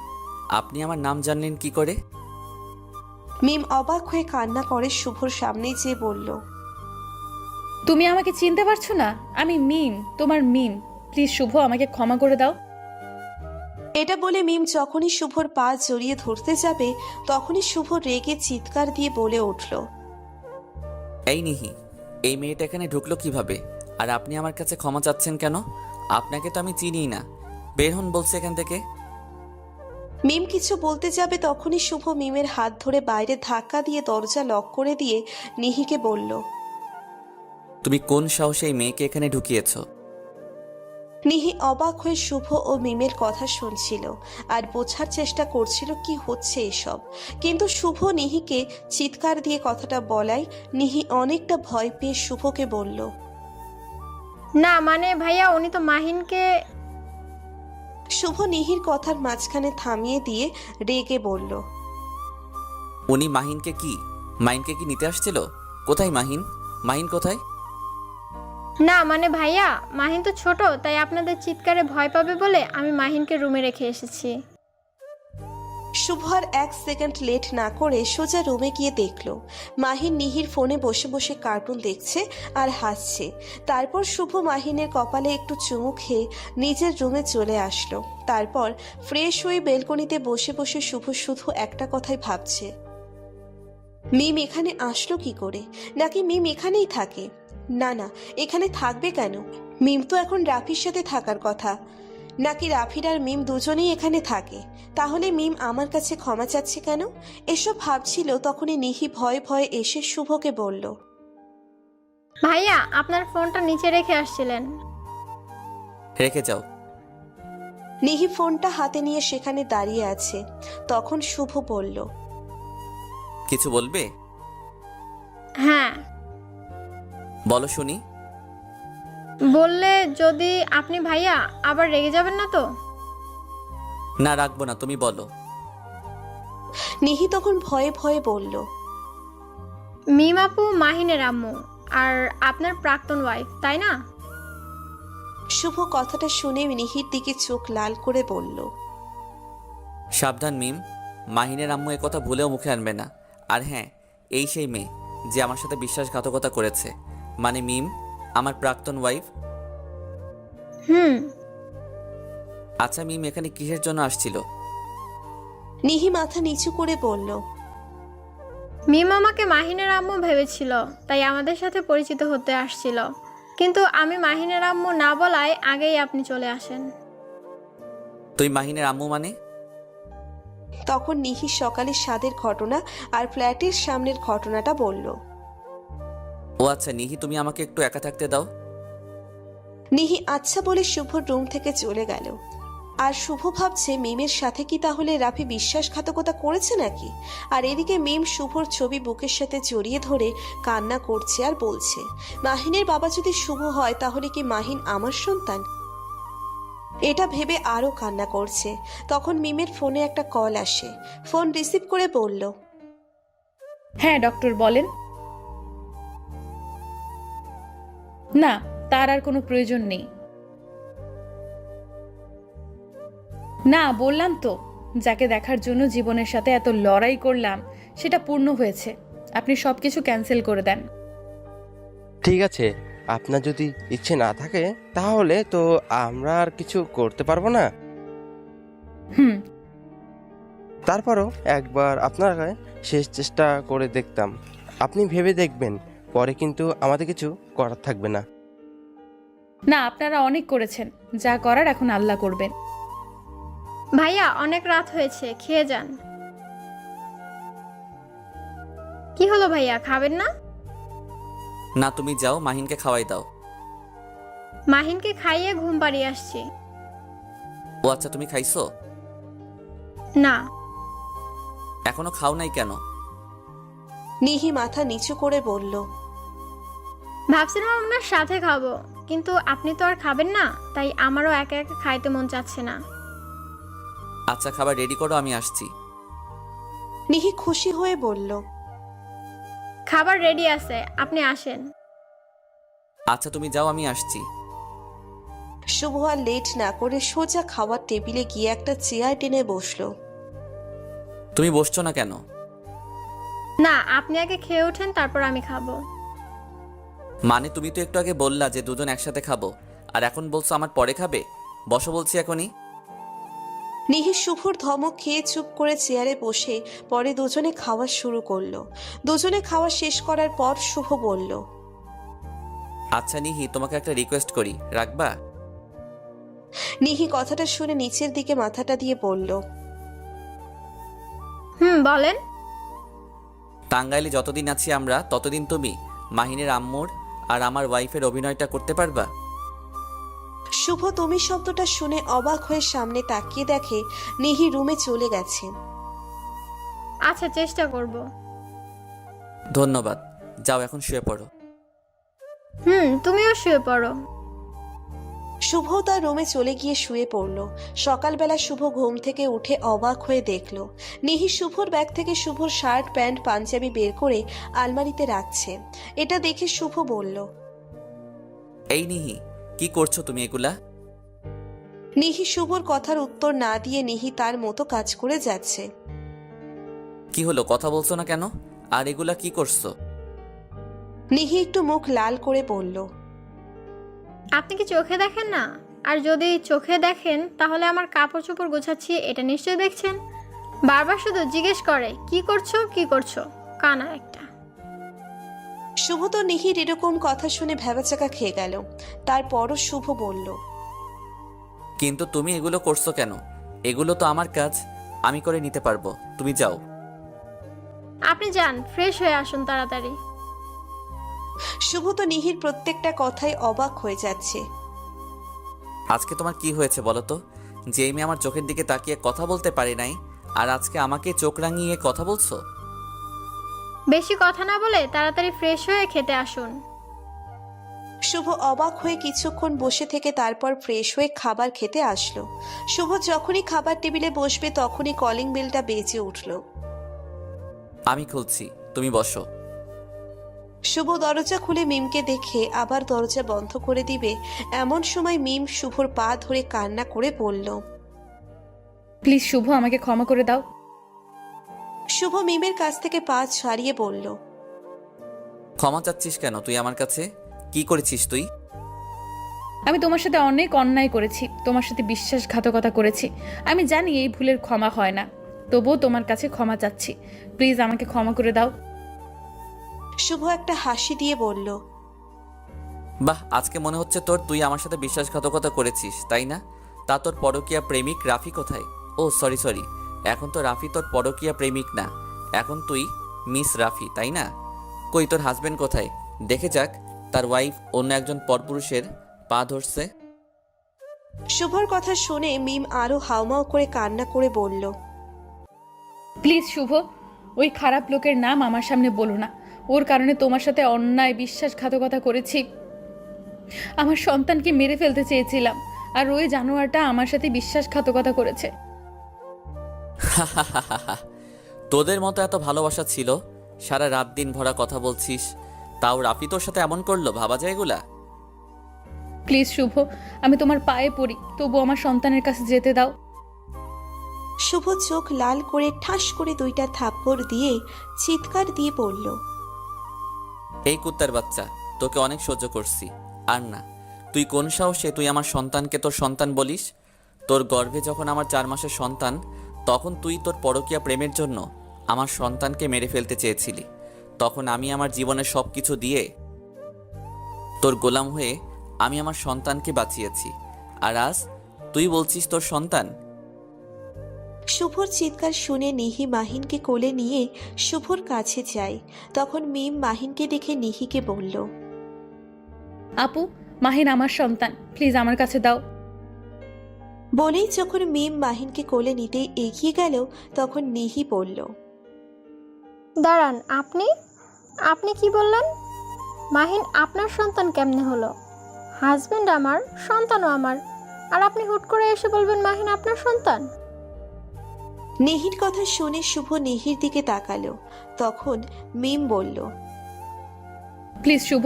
আপনি আমার নাম জানলেন কি করে? মিম অবাক হয়ে কান্না করে শুভর সামনে যেয়ে বলল, তুমি আমাকে চিনতে পারছো না? আমি মিম, তোমার মিম। প্লিজ শুভ, আমাকে ক্ষমা করে দাও। এটা বলে মিম যখনই শুভর পা জড়িয়ে ধরতে যাবে তখনই শুভ রেগে চিৎকার দিয়ে বলে উঠল, এই নিহি, এই মেয়েটা এখানে ঢুকলো কিভাবে? আর আপনি আমার কাছে ক্ষমা চাচ্ছেন কেন? আপনাকে তো আমি চিনিই না। বের হন বলছে এখান থেকে। মিম কিছু বলতে যাবে তখনই শুভ মিমের হাত ধরে বাইরে ধাক্কা দিয়ে দরজা লক করে দিয়ে নিহিকে বলল, তুমি কোন সাহসে এই মেয়েকে এখানে ঢুকিয়েছো? নিহি অবাক হয়ে শুভ ও মিমের কথা শুনছিল আর বোঝার চেষ্টা করছিল কি হচ্ছে এসব। কিন্তু শুভ নিহিকে চিৎকার দিয়ে কথাটা বলায় নিহি অনেকটা ভয় পেয়ে শুভকে বলল, না মানে ভাইয়া উনি তো মাহিনকে। শুভ নিহির কথার মাঝখানে থামিয়ে দিয়ে রেগে বলল, উনি মাহিনকে কি নিতে আসছিল? কোথায় মাহিন? মাহিন কোথায়? না মানে ভাইয়া মাহিন তো ছোট, তাই আপনাদের চিৎকারে ভয় পাবে বলে আমি মাহিনকে রুমে রেখে এসেছি। শুভ আর 1 সেকেন্ড লেট না করে সোজা রুমে গিয়ে দেখলো মাহিন নিহির ফোনে বসে বসে কার্টুন দেখছে আর হাসছে। তারপর শুভ মাহিনের কপালে একটু চুমু খেয়ে নিজের রুমে চলে আসলো। তারপর ফ্রেশ হয়ে বেলকনিতে বসে বসে শুভ শুধু একটা কথাই ভাবছে, মিম এখানে আসলো কি করে? নাকি মিম এখানেই থাকে? না না, এখানে থাকবে কেন? মিম তো এখন রাফির সাথে থাকার কথা। নাকি রাফির আর মিম দুজনেই এখানে থাকে? তাহলে মিম আমার কাছে ক্ষমা চাচ্ছে কেন? এসব ভাবছিল তখনই নিহি ভয়ে ভয়ে এসে শুভকে বলল, ভাইয়া আপনার ফোনটা নিচে রেখে আসছিলেন। রেখে যাও। নিহি ফোনটা হাতে নিয়ে সেখানে দাঁড়িয়ে আছে। তখন শুভ বলল, কিছু বলবে? হ্যাঁ বলো শুনি। বললে যদি আপনি ভাইয়া আবার রেগে যাবেন না তো? না, রাখবো না, তুমি বলো। নিহি তখন ভয়ে ভয়ে বলল, মিম আপু মাহিনের আম্মু আর আপনার প্রাক্তন ওয়াইফ, তাই না? শুভ কথাটা শুনে নিহির দিকে চোখ লাল করে বলল, সাবধান মিম, মাহিনের আম্মু এ কথা ভুলেও মুখে আনবে না। আর হ্যাঁ, এই সেই মেয়ে যে আমার সাথে বিশ্বাসঘাতকতা করেছে। মানে মিম আমার প্রাক্তন ওয়াইফ। আচ্ছা মিম এখানে কিসের জন্য আসছিল? নিহি মাথা নিচু করে বলল, মিম আমাকে মাহিনের আম্মু ভেবেছিল, তাই আমাদের সাথে পরিচিত হতে আসছিল। কিন্তু আমি মাহিনের আম্মু না বলায় আগেই আপনি চলে আসেন। তুই মাহিনের আম্মু মানে? তখন নিহি সকালে স্বাদের ঘটনা আর ফ্ল্যাটের সামনের ঘটনাটা বলল। ও আচ্ছা নিহি, তুমি আমাকে একটু একা থাকতে দাও। নিহি আচ্ছা বলে শুভর রুম থেকে চলে গেল। আর শুভ ভাবছে মিমের সাথে কি তাহলে রাফি বিশ্বাসঘাতকতা করেছে নাকি? আর এদিকে মিম শুভর ছবি বুকের সাথে জড়িয়ে ধরে কান্না করছে আর বলছে, মাহিনের বাবা যদি শুভ হয় তাহলে কি মাহিন আমার সন্তান? এটা ভেবে আরো কান্না করছে। তখন মিমের ফোনে একটা কল আসে। ফোন রিসিভ করে বলল, হ্যাঁ ডক্টর বলেন। না, তার আর কোনো প্রয়োজন নেই। না, বললাম তো, যাকে দেখার জন্য জীবনের সাথে এত লড়াই করলাম সেটা পূর্ণ হয়েছে। আপনি সব কিছু ক্যান্সেল করে দেন। ঠিক আছে, আপনার যদি ইচ্ছে না থাকে তাহলে তো আমরা আর কিছু করতে পারবো না। তারপরও একবার আপনার শেষ চেষ্টা করে দেখতাম। আপনি ভেবে দেখবেন, পরে কিন্তু আমাদের কিছু করার থাকবে না। না, আপনারা অনেক করেছেন, যা করার এখন আল্লাহ করবেন। ভাইয়া অনেক রাত হয়েছে, খেয়ে যান। কি হলো ভাইয়া, খাবেন না? না তুমি যাও, মাহিনকে খাওয়াই দাও। মাহিনকে খাইয়ে ঘুম পাড়িয়ে আসছি। ও আচ্ছা, তুমি খাইছো? না। এখনো খাও নাই কেন? নিহি মাথা নিচু করে বলল, ভাবছিলাম আপনার সাথে খাবো, কিন্তু আপনি তো আর খাবেন না, তাই আমারও একা একা খাইতে মন চাচ্ছে না। আচ্ছা খাবার রেডি করো, আমি আসছি। নিহি খুশি হয়ে বলল, খাবার রেডি আছে, আপনি আসেন। আচ্ছা তুমি যাও, আমি আসছি। শুভ আর লেট না করে সোজা খাওয়ার টেবিলে গিয়ে একটা চেয়ার টেনে বসলো। তুমি বসছো না কেন? না, আপনি আগে খেয়ে ওঠেন, তারপর আমি খাবো। মানে তুমি তো একটু আগে বললা যে দুজন একসাথে খাবো, আর এখন বলছো আমার পরে খাবে? বসো বলছি এখনই। নিহি শুভর ধমক খেয়ে চুপ করে চেয়ারে বসে পরে দুজনে খাওয়া শুরু করলো। দুজনে খাওয়া শেষ করার পর শুভ বলল, আচ্ছা নিহি, তোমাকে একটা রিকোয়েস্ট করি, রাখবা? নিহি কথাটা শুনে নিচের দিকে মাথাটা দিয়ে বলল, বলেন। টাঙ্গাইলে যতদিন আছি আমরা ততদিন তুমি মাহিনের আম্মুর আর আমার ওয়াইফের অভিনয়টা করতে পারবা? শুভ তুমি শব্দটা শুনে অবাক হয়ে সামনে তাকিয়ে দেখে নিহি রুমে চলে গেছে। আচ্ছা, চেষ্টা করব। ধন্যবাদ, যাও এখন শুয়ে পড়ো। তুমিও শুয়ে পড়ো। শুভ তার রুমে চলে গিয়ে শুয়ে পড়ল। সকালবেলা শুভ ঘুম থেকে উঠে অবাক হয়ে দেখল নিহি শুভর ব্যাগ থেকে শুভর শার্ট প্যান্ট পাঞ্জাবি বের করে আলমারিতে রাখছে। এটা দেখে শুভ বলল, এই নিহি, কি করছো তুমি এগুলা? নিহি শুভর কথার উত্তর না দিয়ে নিহি তার মতো কাজ করে যাচ্ছে। কি হলো, কথা বলছো না কেন? আর এগুলা কি করছো? নিহি একটু মুখ লাল করে বলল, আপনি কি চোখে দেখেন না? আর যদি চোখে দেখেন তাহলে আমার কাপড় চোপড় গোছাচ্ছি, এটা নিশ্চয়ই দেখছেন। বারবার শুধু জিজ্ঞেস করে কি করছো কি করছো, কানা একটা। শুভ তো নিহির এরকম কথা শুনে ভ্যাবাচাকা খেয়ে গেল। তারপরও শুভ বলল, কিন্তু তুমি এগুলো করছো কেন? এগুলো তো আমার কাজ, আমি করে নিতে পারবো, তুমি যাও। আপনি যান, ফ্রেশ হয়ে আসুন তাড়াতাড়ি। শুভ তো নিহির প্রত্যেকটা কথাই অবাক হয়ে যাচ্ছে। আজকে তোমার কি হয়েছে বলো তো? যে মেয়ে আমার চোখের দিকে তাকিয়ে কথা বলতে পারি নাই, আর আজকে আমাকে চোখ রাঙিয়ে কথা বলছো? বেশি কথা না বলে তাড়াতাড়ি ফ্রেশ হয়ে খেতে আসুন। শুভ অবাক হয়ে কিছুক্ষণ বসে থেকে তারপর ফ্রেশ হয়ে খাবার খেতে আসলো। শুভ যখনই খাবার টেবিলে বসবে তখনই কলিং বেলটা বেজে উঠল। আমি খুলছি, তুমি বসো। শুভ দরজা খুলে মিমকে দেখে আবার দরজা বন্ধ করে দিবে এমন সময় মিম শুভর পা ধরে কান্না করে বলল, প্লিজ শুভ, আমাকে ক্ষমা করে দাও। শুভ মিমের কাছ থেকে পা ছাড়িয়ে বলল, ক্ষমা চাচ্ছিস কেন তুই আমার কাছে? কি করেছিস তুই? আমি তোমার সাথে অনেক অন্যায় করেছি, তোমার সাথে বিশ্বাসঘাতকতা করেছি। আমি জানি এই ভুলের ক্ষমা হয় না, তবুও তোমার কাছে ক্ষমা চাচ্ছি। প্লিজ আমাকে ক্ষমা করে দাও। শুভ একটা হাসি দিয়ে বলল, বাহ, আজকে মনে হচ্ছে তুই আমার সাথে বিশ্বাসঘাতকতা করেছিস, তাই না? তা তোর পরকীয়া প্রেমিক রাফি কোথায়? ও সরি, এখন তো রাফি তোর পরকীয়া প্রেমিক না, এখন তুই মিস রাফি, তাই না? কই তোর হাজবেন্ড কোথায়? দেখে যাক তার ওয়াইফ অন্য একজন পরপুরুষের পা ধরছে। শুভর কথা শুনে মিম আরো হাউমাউ করে কান্না করে বলল, প্লিজ শুভ, ওই খারাপ লোকের নাম আমার সামনে বলো না। ওর কারণে তোমার সাথে অন্যায় বিশ্বাসঘাতকতা করেছি। আমার সন্তানকে মেরে ফেলতে চেয়েছিলাম, আর ওই জানোয়ারটা আমার সাথে বিশ্বাসঘাতকতা করেছে। তোদের মতো এত ভালোবাসা ছিল, সারা রাত দিন ভরা কথা বলছিস, তাও রাফি তোর সাথে এমন করলো? ভাবা যায় এগুলা? প্লিজ শুভ, আমি তোমার পায়ে পড়ি, তবু আমার সন্তানের কাছে যেতে দাও। শুভ চোখ লাল করে ঠাস করে দুইটা থাপ্পড় দিয়ে চিৎকার দিয়ে বলল, এই কুত্তার বাচ্চা, তোকে অনেক সহ্য করছি, আর না। তুই কোন সাহসে তুই আমার সন্তানকে তোর সন্তান বলিস? তোর গর্ভে যখন আমার 4 মাসের সন্তান, তখন তুই তোর পরকীয়া প্রেমের জন্য আমার সন্তানকে মেরে ফেলতে চেয়েছিলি। তখন আমি আমার জীবনের সব কিছু দিয়ে তোর গোলাম হয়ে আমি আমার সন্তানকে বাঁচিয়েছি, আর আজ তুই বলছিস তোর সন্তান? শুভর চিৎকার শুনে নিহি মাহিনকে কোলে নিয়ে শুভর কাছে যায়। তখন মিম মাহিনকে দেখে নিহিকে বলল, আপু, মাহিন আমার সন্তান, প্লিজ আমার কাছে দাও। বলেই যখন মিম মাহিনকে কোলে নিতে এগিয়ে গেল তখন নিহি বলল, দাঁড়ান, আপনি কি বললেন? মাহিন আপনার সন্তান কেমনে হলো? হাজবেন্ড আমার, সন্তানও আমার, আর আপনি হুট করে এসে বলবেন মাহিন আপনার সন্তান? নিহির কথা শুনে শুভ নিহির দিকে তাকালো। তখন মিম বলল, প্লিজ শুভ,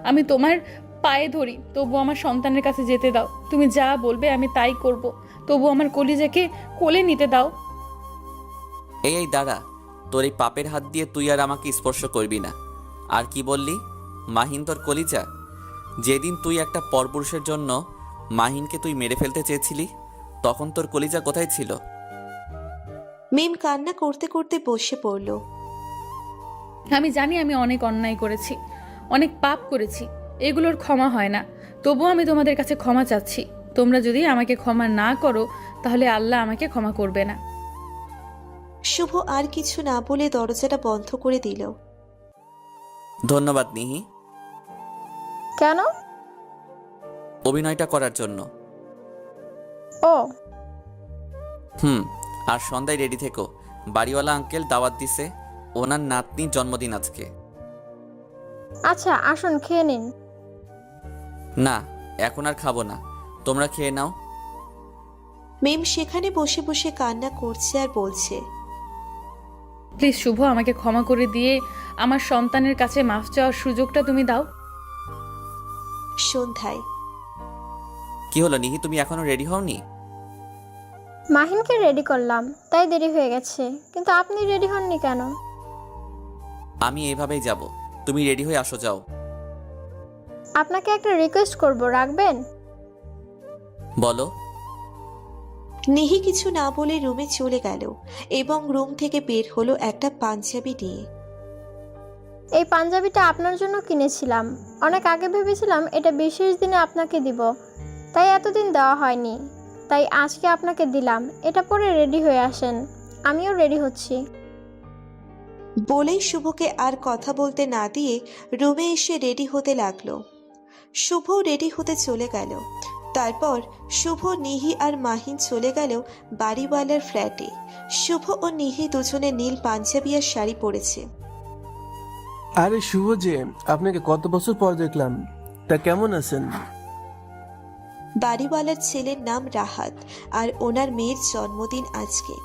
আমি তোমার পায়ে ধরি, তবু আমার সন্তানের কাছে যেতে দাও। তুমি যা বলবে আমি তাই করব, তবু আমার কলিজাকে কোলে নিতে দাও। এই দাঁড়া, তোর এই পাপের হাত দিয়ে তুই আর আমাকে স্পর্শ করবি না। আর কি বললি? মাহিন তোর কলিজা? যেদিন তুই একটা পরপুরুষের জন্য মাহিনকে তুই মেরে ফেলতে চেয়েছিলি, তখন তোর কলিজা কোথায় ছিল? মিম কান্না করতে করতে বসে পড়ল। আমি জানি আমি অনেক অন্যায় করেছি, অনেক পাপ করেছি, এগুলোর ক্ষমা হয় না। তবুও আমি তোমাদের কাছে ক্ষমা চাচ্ছি। তোমরা যদি আমাকে ক্ষমা না করো তাহলে আল্লাহ আমাকে ক্ষমা করবে না। শুভ আর কিছু না বলে দরজাটা বন্ধ করে দিল। ধন্যবাদ নিহি, কেন? অভিনয়টা করার জন্য। ও আর সন্ধ্যায় রেডি থেকো, বাড়িওয়ালা আঙ্কেল দাওয়াত দিছে, ওনার নাতনির জন্মদিন আজকে। আচ্ছা, আসুন খেয়ে নিন। না, এখন আর খাবো না, তোমরা খেয়ে নাও। মিম সেখানে বসে বসে কান্না করছে আর বলছে, প্লিজ শুভ, আমাকে ক্ষমা করে দিয়ে আমার সন্তানের কাছে মাফ চাওয়ার সুযোগটা তুমি দাও। সন্ধ্যায় কি হলো নিহি, তুমি এখনো রেডি হওনি? মাহিনকে রেডি করলাম, তাই দেরি হয়ে গেছে। কিন্তু আপনি রেডি হননি কেন? আমি এভাবেই যাব, তুমি রেডি হয়ে আসো, যাও। আপনাকে একটা রিকোয়েস্ট করব, রাখবেন? বলো। নিহি কিছু না বলে রুমে চলে গেল এবং রুম থেকে বের হলো একটা পাঞ্জাবি নিয়ে। এই পাঞ্জাবিটা আপনার জন্য কিনেছিলাম। অনেক আগে ভেবেছিলাম এটা বিশেষ দিনে আপনাকে দিব, তাই এতদিন দেওয়া হয়নি। তাই আজকে আপনাকে দিলাম, এটা পরে রেডি হয়ে আসেন। আমিও রেডি হচ্ছি। বলেই শুভকে আর কথা বলতে না দিয়ে রুমে এসে রেডি হতে লাগলো। শুভ রেডি হতে চলে গেল। তারপর শুভ, নিহি আর মাহিন চলে গেল বাড়িওয়ালার ফ্ল্যাটে। শুভ ও নিহি দুজনে নীল পাঞ্জাবি আর শাড়ি পরেছে। আরে শুভ যে, আপনাকে কত বছর পর দেখলাম, তা কেমন আছেন? বাড়িওয়ালার ছেলের নাম রাহাত আর ওনার মেয়ের জন্মদিন আজকে।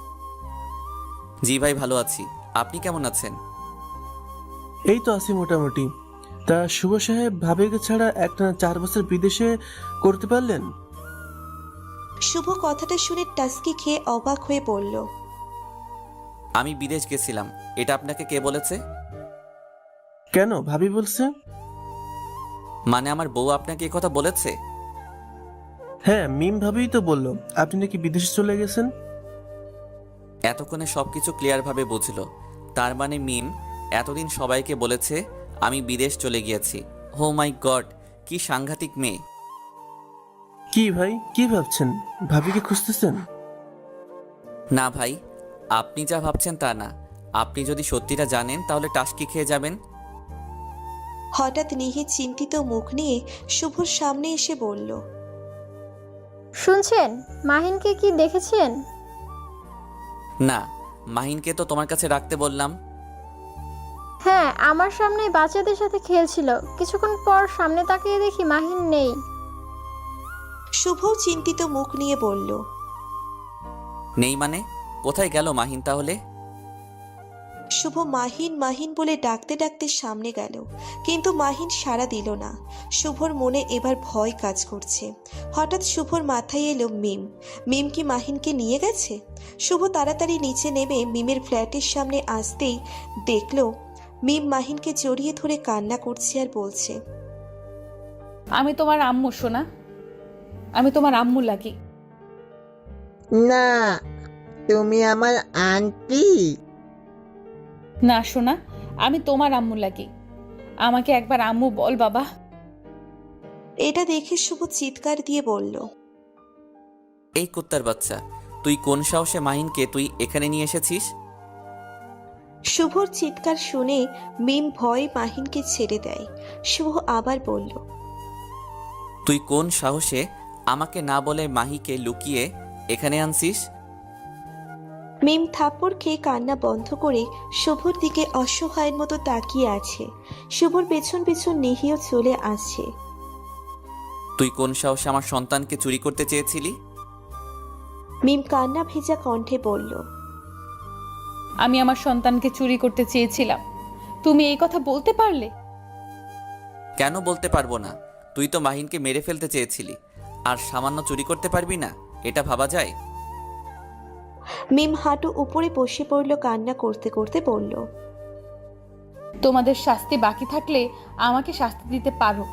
জি ভাই, ভালো আছি, আপনি কেমন আছেন? এই তো আছি মোটামুটি। তা শুভ সাহেব ভাবিকে ছাড়া একটা 4 বছর বিদেশে করতে পারলেন? শুভ কথাটা শুনে টাস্কি খেয়ে অবাক হয়ে বলল, আমি বিদেশ গেছিলাম, এটা আপনাকে কে বলেছে? কেন, ভাবি বলছে? মানে আমার বউ আপনাকে এই কথা বলেছে? হ্যাঁ, মিম ভাবিই তো বললো আপনি নাকি বিদেশে চলে গেছেন। এতক্ষণে সবকিছু ক্লিয়ার ভাবে বুঝলো। তার মানে মিম এতদিন সবাইকে বলেছে আমি বিদেশ চলে গিয়েছি। ও মাই গড, কি সাংঘাতিক মেয়ে। কি ভাই, কি ভাবছেন? ভাবিকে খুঁজতেছেন? না ভাই, আপনি যা ভাবছেন তা না। আপনি যদি সত্যিটা জানেন তাহলে টাস্কি খেয়ে যাবেন। হঠাৎ নিহি চিন্তিত মুখ নিয়ে শুভর সামনে এসে বলল, শুনছেন, মাহিনকে কি দেখেছেন? না, মাহিনকে তো তোমার কাছে রাখতে বললাম। হ্যাঁ, আমার সামনে বাচ্চাদের সাথে খেলছিল। কিছুক্ষণ পর সামনে তাকিয়ে দেখি মাহিন নেই। শুভ চিন্তিত মুখ নিয়ে বলল, নেই মানে? কোথায় গেল মাহিন তাহলে? শুভ মাহিন মাহিন বলে ডাকতে ডাকতে সামনে গেল, কিন্তু মাহিন সাড়া দিল না। শুভর মনে এবার ভয় কাজ করছে। হঠাৎ শুভর মাথায় এলো মিম। মিম কি মাহিনকে নিয়ে গেছে? শুভ তাড়াতাড়ি নিচে নেমে মিমের ফ্ল্যাটের সামনে আসতেই দেখল মিম মাহিনকে জড়িয়ে ধরে কান্না করছে আর বলছে, আমি তোমার আম্মু সোনা, আমি তোমার আম্মু লাগি। না, তুমি আমার আন্টি। না সোনা, আমি তোমার আম্মু লাগি। আমাকে একবার আম্মু বল বাবা। এটা দেখে শুভ চিৎকার দিয়ে বলল, এই কুত্তার বাচ্চা, তুই কোন সাহসে মাহিনকে তুই এখানে নিয়ে এসেছিস? শুভর চিৎকার শুনে মিম ভয়ে মাহিনকে ছেড়ে দেয়। শুভ আবার বলল, তুই কোন সাহসে আমাকে না বলে মাহিকে লুকিয়ে এখানে আনছিস? মিম থাপ্পড় খেয়ে কান্না বন্ধ করে শুভর দিকে অসহায়ের মতো তাকিয়ে আছে। শুভর পেছন পেছন নিহিও চলে আসছে। তুই কোন সাহসে আমার সন্তানকে চুরি করতে চেয়েছিলি? মিম কান্না ভেজা কণ্ঠে বলল, আমি আমার সন্তানকে চুরি করতে চেয়েছিলাম, তুমি এই কথা বলতে পারলে? কেন বলতে পারবো না? তুই তো মাহিনকে মেরে ফেলতে চেয়েছিলি, আর সামান্য চুরি করতে পারবি না? এটা ভাবা যায়? মিম হাঁটু উপরে বসে পড়ল, কান্না করতে করতে বলল, তোমাদের শাস্তি বাকি থাকলে আমাকে শাস্তি দিতে পারো,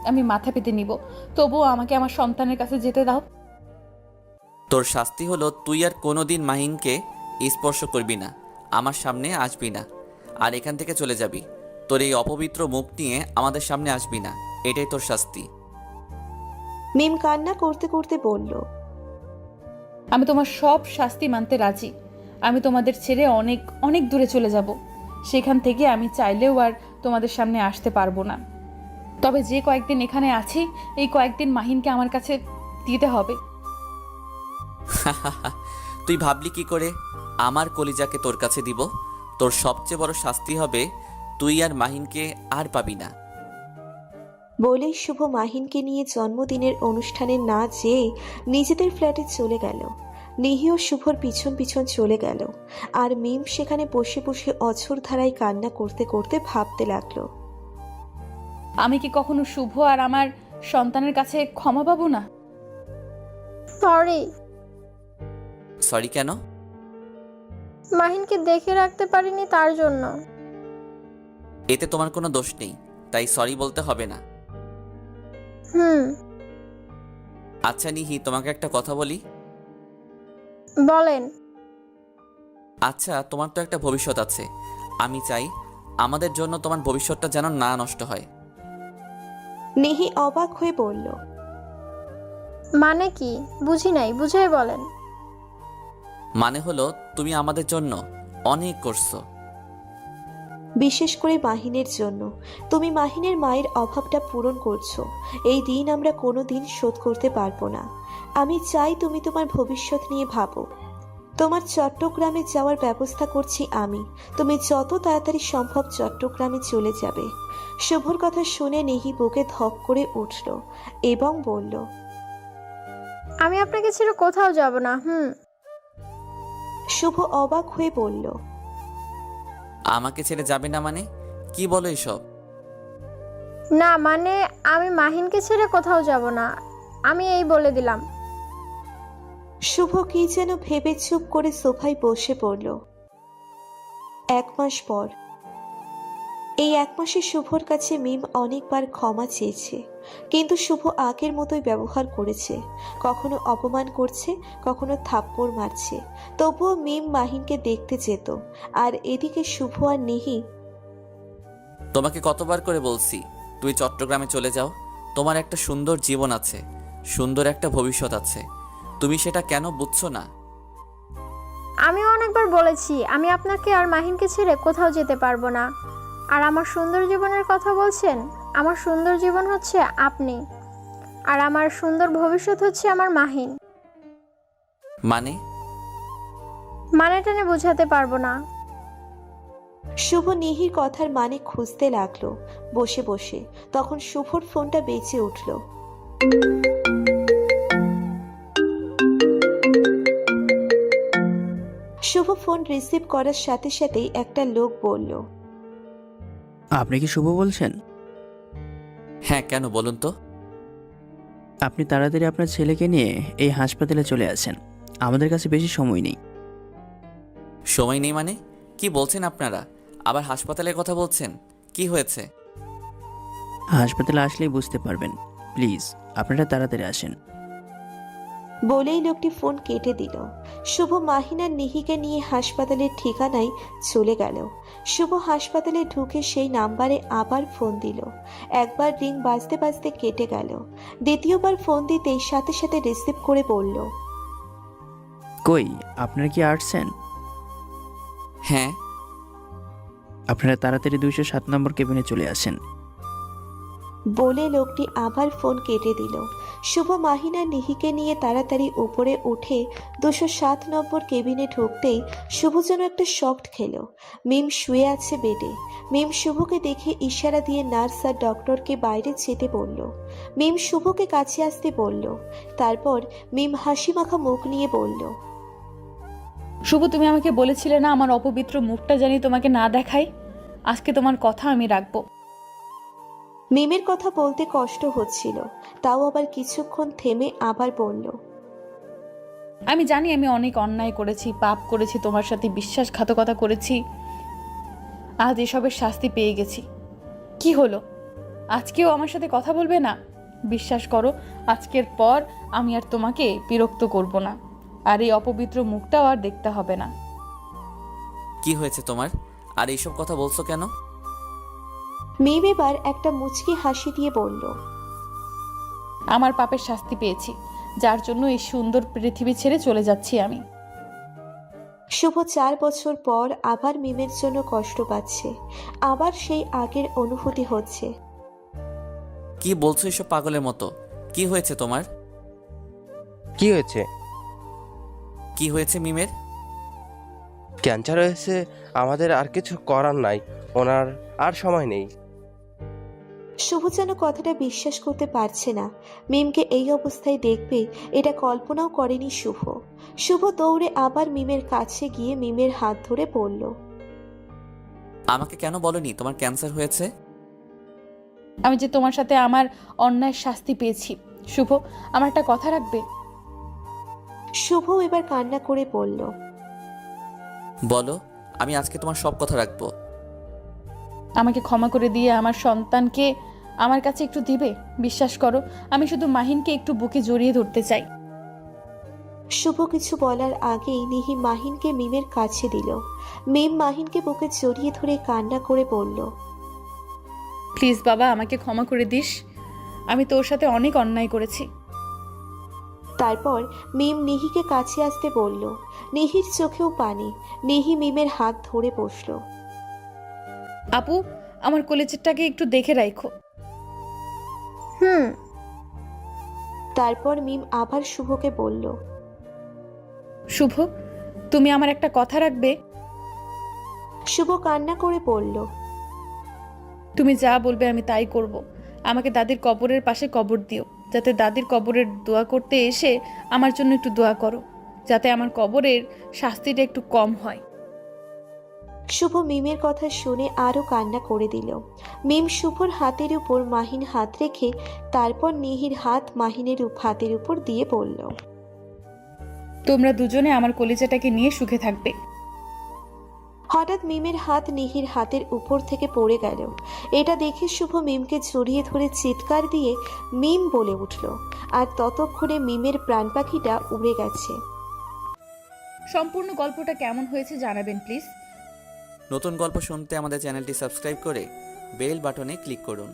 আমি মাথা পেতে নিব। তবুও আমাকে আমার সন্তানের কাছে যেতে দাও। তোর শাস্তি হলো তুই আর কোনোদিন মাহিনকে স্পর্শ করবি না, আমার সামনে আসবি না, আর এখান থেকে চলে যাবি। তোর এই অপবিত্র মুখ নিয়ে আমাদের সামনে আসবি না, এটাই তোর শাস্তি। মিম কান্না করতে করতে বলল, আমি তোমার সব শাস্তি মানতে রাজি। আমি তোমাদের ছেড়ে অনেক অনেক দূরে চলে যাব। সেখান থেকে আমি চাইলেও আর তোমাদের সামনে আসতে পারবো না। তবে যে কয়েকদিন এখানে আছি, এই কয়েকদিন মাহিনকে আমার কাছে দিতে হবে। তুই ভাবলি কি করে আমার কলিজাকে তোর কাছে দিব? তোর সবচেয়ে বড় শাস্তি হবে তুই আর মাহিনকে আর পাবি না। বলেই শুভ মাহিনকে নিয়ে জন্মদিনের অনুষ্ঠানে না যেয়ে নিজেদের ফ্ল্যাটে চলে গেল। নিহিও শুভর পিছন পিছন চলে গেল। আর মিম সেখানে বসে বসে অঝোর ধারায় কান্না করতে করতে ভাবতে লাগলো, আমি কি কখনো শুভ আর আমার সন্তানের কাছে ক্ষমা পাবো না? সরি। সরি কেন? মাহিনকে দেখে রাখতে পারিনি তার জন্য। এতে তোমার কোনো দোষ নেই, তাই সরি বলতে হবে না। আচ্ছা নিহি, তোমাকে একটা কথা বলি। বলেন। আচ্ছা, তোমার তো একটা ভবিষ্যৎ আছে। আমি চাই আমাদের জন্য তোমার ভবিষ্যৎটা যেন না নষ্ট হয়। নিহি অবাক হয়ে বলল, মানে কি? বুঝি নাই, বুঝাই বলেন। মানে হলো তুমি আমাদের জন্য অনেক করছো। বিশেষ করে মাহিনের জন্য। তুমি মাহিনের মায়ের অভাবটা পূরণ করছো। এই দিন আমরা কোনো দিন শোধ করতে পারবো না। আমি চাই তুমি তোমার ভবিষ্যৎ নিয়ে ভাবো। তোমার চট্টগ্রামে যাওয়ার ব্যবস্থা করছি আমি। তুমি যত তাড়াতাড়ি সম্ভব চট্টগ্রামে চলে যাবে। শুভর কথা শুনে নিহি বুকে ধক করে উঠল এবং বলল, আমি আপনাকে ছেড়ে কোথাও যাব না। শুভ অবাক হয়ে বলল, আমাকে ছেড়ে যাবে না মানে? কি বলো এসব? না মানে আমি মাহিনকে ছেড়ে কোথাও যাব না, আমি এই বলে দিলাম। শুভ কি যেন ভেবে চুপ করে সোফায় বসে পড়ল। 1 মাস পর। এই 1 মাসে শুভর কাছে মিম অনেকবার ক্ষমা চেয়েছে, কিন্তু শুভ আগের মতোই ব্যবহার করেছে। কখনো অপমান করছে, কখনো থাপ্পড় মারছে। তবুও মিম মাহিনকে দেখতে যেত। আর এদিকে শুভ আর নিহি। তোমাকে কতবার করে বলছি তুই চট্টগ্রামে চলে যাও, তোমার একটা সুন্দর জীবন আছে, সুন্দর একটা ভবিষ্যৎ আছে, তুমি সেটা কেন বুঝছো না? আমি অনেকবার বলেছি আমি আপনাকে আর মাহিনকে ছেড়ে কোথাও যেতে পারবো না। আর আমার সুন্দর জীবনের কথা বলছেন? আমার সুন্দর জীবন হচ্ছে আপনি, আর আমার সুন্দর ভবিষ্যৎ হচ্ছে আমার মাহিন। মানে টেনে বোঝাতে পারবো না। শুভ নিহির কথার মানে খুঁজতে লাগলো বসে বসে। তখন শুভর ফোনটা বেঁচে উঠল। শুভ ফোন রিসিভ করার সাথে সাথেই একটা লোক বলল, আপনি কি শুভ বলছেন? হ্যাঁ, কেন বলুন তো? আপনি তাড়াতাড়ি আপনার ছেলেকে নিয়ে এই হাসপাতালে চলে আসেন, আমাদের কাছে বেশি সময় নেই। সময় নেই মানে? কি বলছেন আপনারা? আবার হাসপাতালের কথা বলছেন? কি হয়েছে? হাসপাতালে আসলেই বুঝতে পারবেন। প্লিজ আপনারা তাড়াতাড়ি আসেন। বলেই লোকটি ফোন কেটে দিল। শুভ মাহিন আর নিহিকে নিয়ে হাসপাতালের ঠিকানায় চলে গেল। শুভ হাসপাতালে ঢুকে সেই নাম্বারে আবার ফোন দিল। একবার রিং বাজতে বাজতে কেটে গেল। দ্বিতীয়বার ফোন দিতেই সাথে সাথে রিসিভ করে বলল, কই আপনারা কি আসছেন? হ্যাঁ। আপনারা তাড়াতাড়ি 207 নম্বর কেবিনে চলে আসেন। বলে লোকটি আবার ফোন কেটে দিল। শুভ মাহিন আর নিহিকে নিয়ে তাড়াতাড়ি উপরে উঠে 207 নম্বর কেবিনে ঢুকতেই শুভ যেন একটা শক খেল। মিম শুয়ে আছে বেডে। মিম শুভকে দেখে ইশারা দিয়ে নার্স আর ডক্টরকে বাইরে যেতে বলল। মিম শুভকে কাছে আসতে বলল। তারপর মিম হাসি মাখা মুখ নিয়ে বলল, শুভ, তুমি আমাকে বলেছিলে না আমার অপবিত্র মুখটা জানি তোমাকে না দেখাই? আজকে তোমার কথা আমি রাখবো। মিমের কথা বলতে কষ্ট হচ্ছিল, তাও আবার কিছুক্ষণ থেমে আবার বলল, আমি জানি আমি অনেক অন্যায় করেছি, পাপ করেছি, তোমার সাথে বিশ্বাসঘাতকতা করেছি। আজ এসবের শাস্তি পেয়ে গেছি। কি হলো, আজকেও আমার সাথে কথা বলবে না? বিশ্বাস করো, আজকের পর আমি আর তোমাকে বিরক্ত করব না, আর এই অপবিত্র মুখটাও আর দেখতে হবে না। কি হয়েছে তোমার? আর এইসব কথা বলছো কেন? মিম এবার একটা মুচকি হাসি দিয়ে বলল, আমার পাপের শাস্তি পেয়েছি, যার জন্য এই সুন্দর পৃথিবী ছেড়ে চলে যাচ্ছি আমি। শুভ 4 বছর পর আবার মিমের জন্য কষ্ট পাচ্ছে, আবার সেই আগের অনুভূতি হচ্ছে। কি বলছো এসব পাগলের মতো? কি হয়েছে তোমার? কি হয়েছে? কি হয়েছে মিমের? ক্যান্সার হয়েছে, আমাদের আর কিছু করার নাই, ওনার আর সময় নেই। শুভ যেন কথাটা বিশ্বাস করতে পারছে না। মিমকে এই অবস্থায় দেখবে এটা কল্পনাও করেনি শুভ। শুভ দৌড়ে আবার মিমের কাছে গিয়ে মিমের হাত ধরে বলল, আমাকে কেন বলনি তোমার ক্যান্সার হয়েছে? আমি যে তোমার সাথে আমার অন্যায় শাস্তি পেয়েছি, শুভ আমার একটা কথা রাখবে? শুভ এবার কান্না করে বলল, বলো, আমি আজকে তোমার সব কথা রাখবো। আমাকে ক্ষমা করে দিয়ে আমার সন্তানকে আমার কাছে একটু দিবে? বিশ্বাস করো, আমি শুধু মাহিনকে একটু বুকে জড়িয়ে ধরতে চাই। শুভ কিছু বলার আগেই নিহি মাহিনকে মিমের কাছে দিল। মিম মাহিনকে বুকে জড়িয়ে ধরে কান্না করে বলল, প্লিজ বাবা, আমাকে ক্ষমা করে দিস, আমি তোর সাথে অনেক অন্যায় করেছি। তারপর মিম নিহিকে কাছে আসতে বলল। নিহির চোখেও পানি। নিহি মিমের হাত ধরে বসল। আপু, আমার কলেজেরটাকে একটু দেখে রাখো। হুম। তারপর মিম আবার শুভকে বলল, শুভ, তুমি আমার একটা কথা রাখবে? শুভ কান্না করে বলল, তুমি যা বলবে আমি তাই করব। আমাকে দাদির কবরের পাশে কবর দিও, যাতে দাদির কবরের দোয়া করতে এসে আমার জন্য একটু দোয়া করো, যাতে আমার কবরের শাস্তিটা একটু কম হয়। শুভ মিমের কথা শুনে আরো কান্না করে দিল। মিম শুভর হাতের উপর মাহিন হাত রেখে তারপর নিহির হাত মাহিনের হাতের উপর দিয়ে বলল, তোমরা দুজনে আমার কলিজাটাকে নিয়ে সুখে থাকবে। হঠাৎ মিমের হাত নিহির হাতের উপর থেকে পড়ে গেল। এটা দেখে শুভ মিমকে জড়িয়ে ধরে চিৎকার দিয়ে মিম বলে উঠল, আর ততক্ষণে মিমের প্রাণ পাখিটা উড়ে গেছে। সম্পূর্ণ গল্পটা কেমন হয়েছে জানাবেন প্লিজ। নতুন গল্প শুনতে আমাদের চ্যানেলটি সাবস্ক্রাইব করে বেল বাটনে ক্লিক করুন।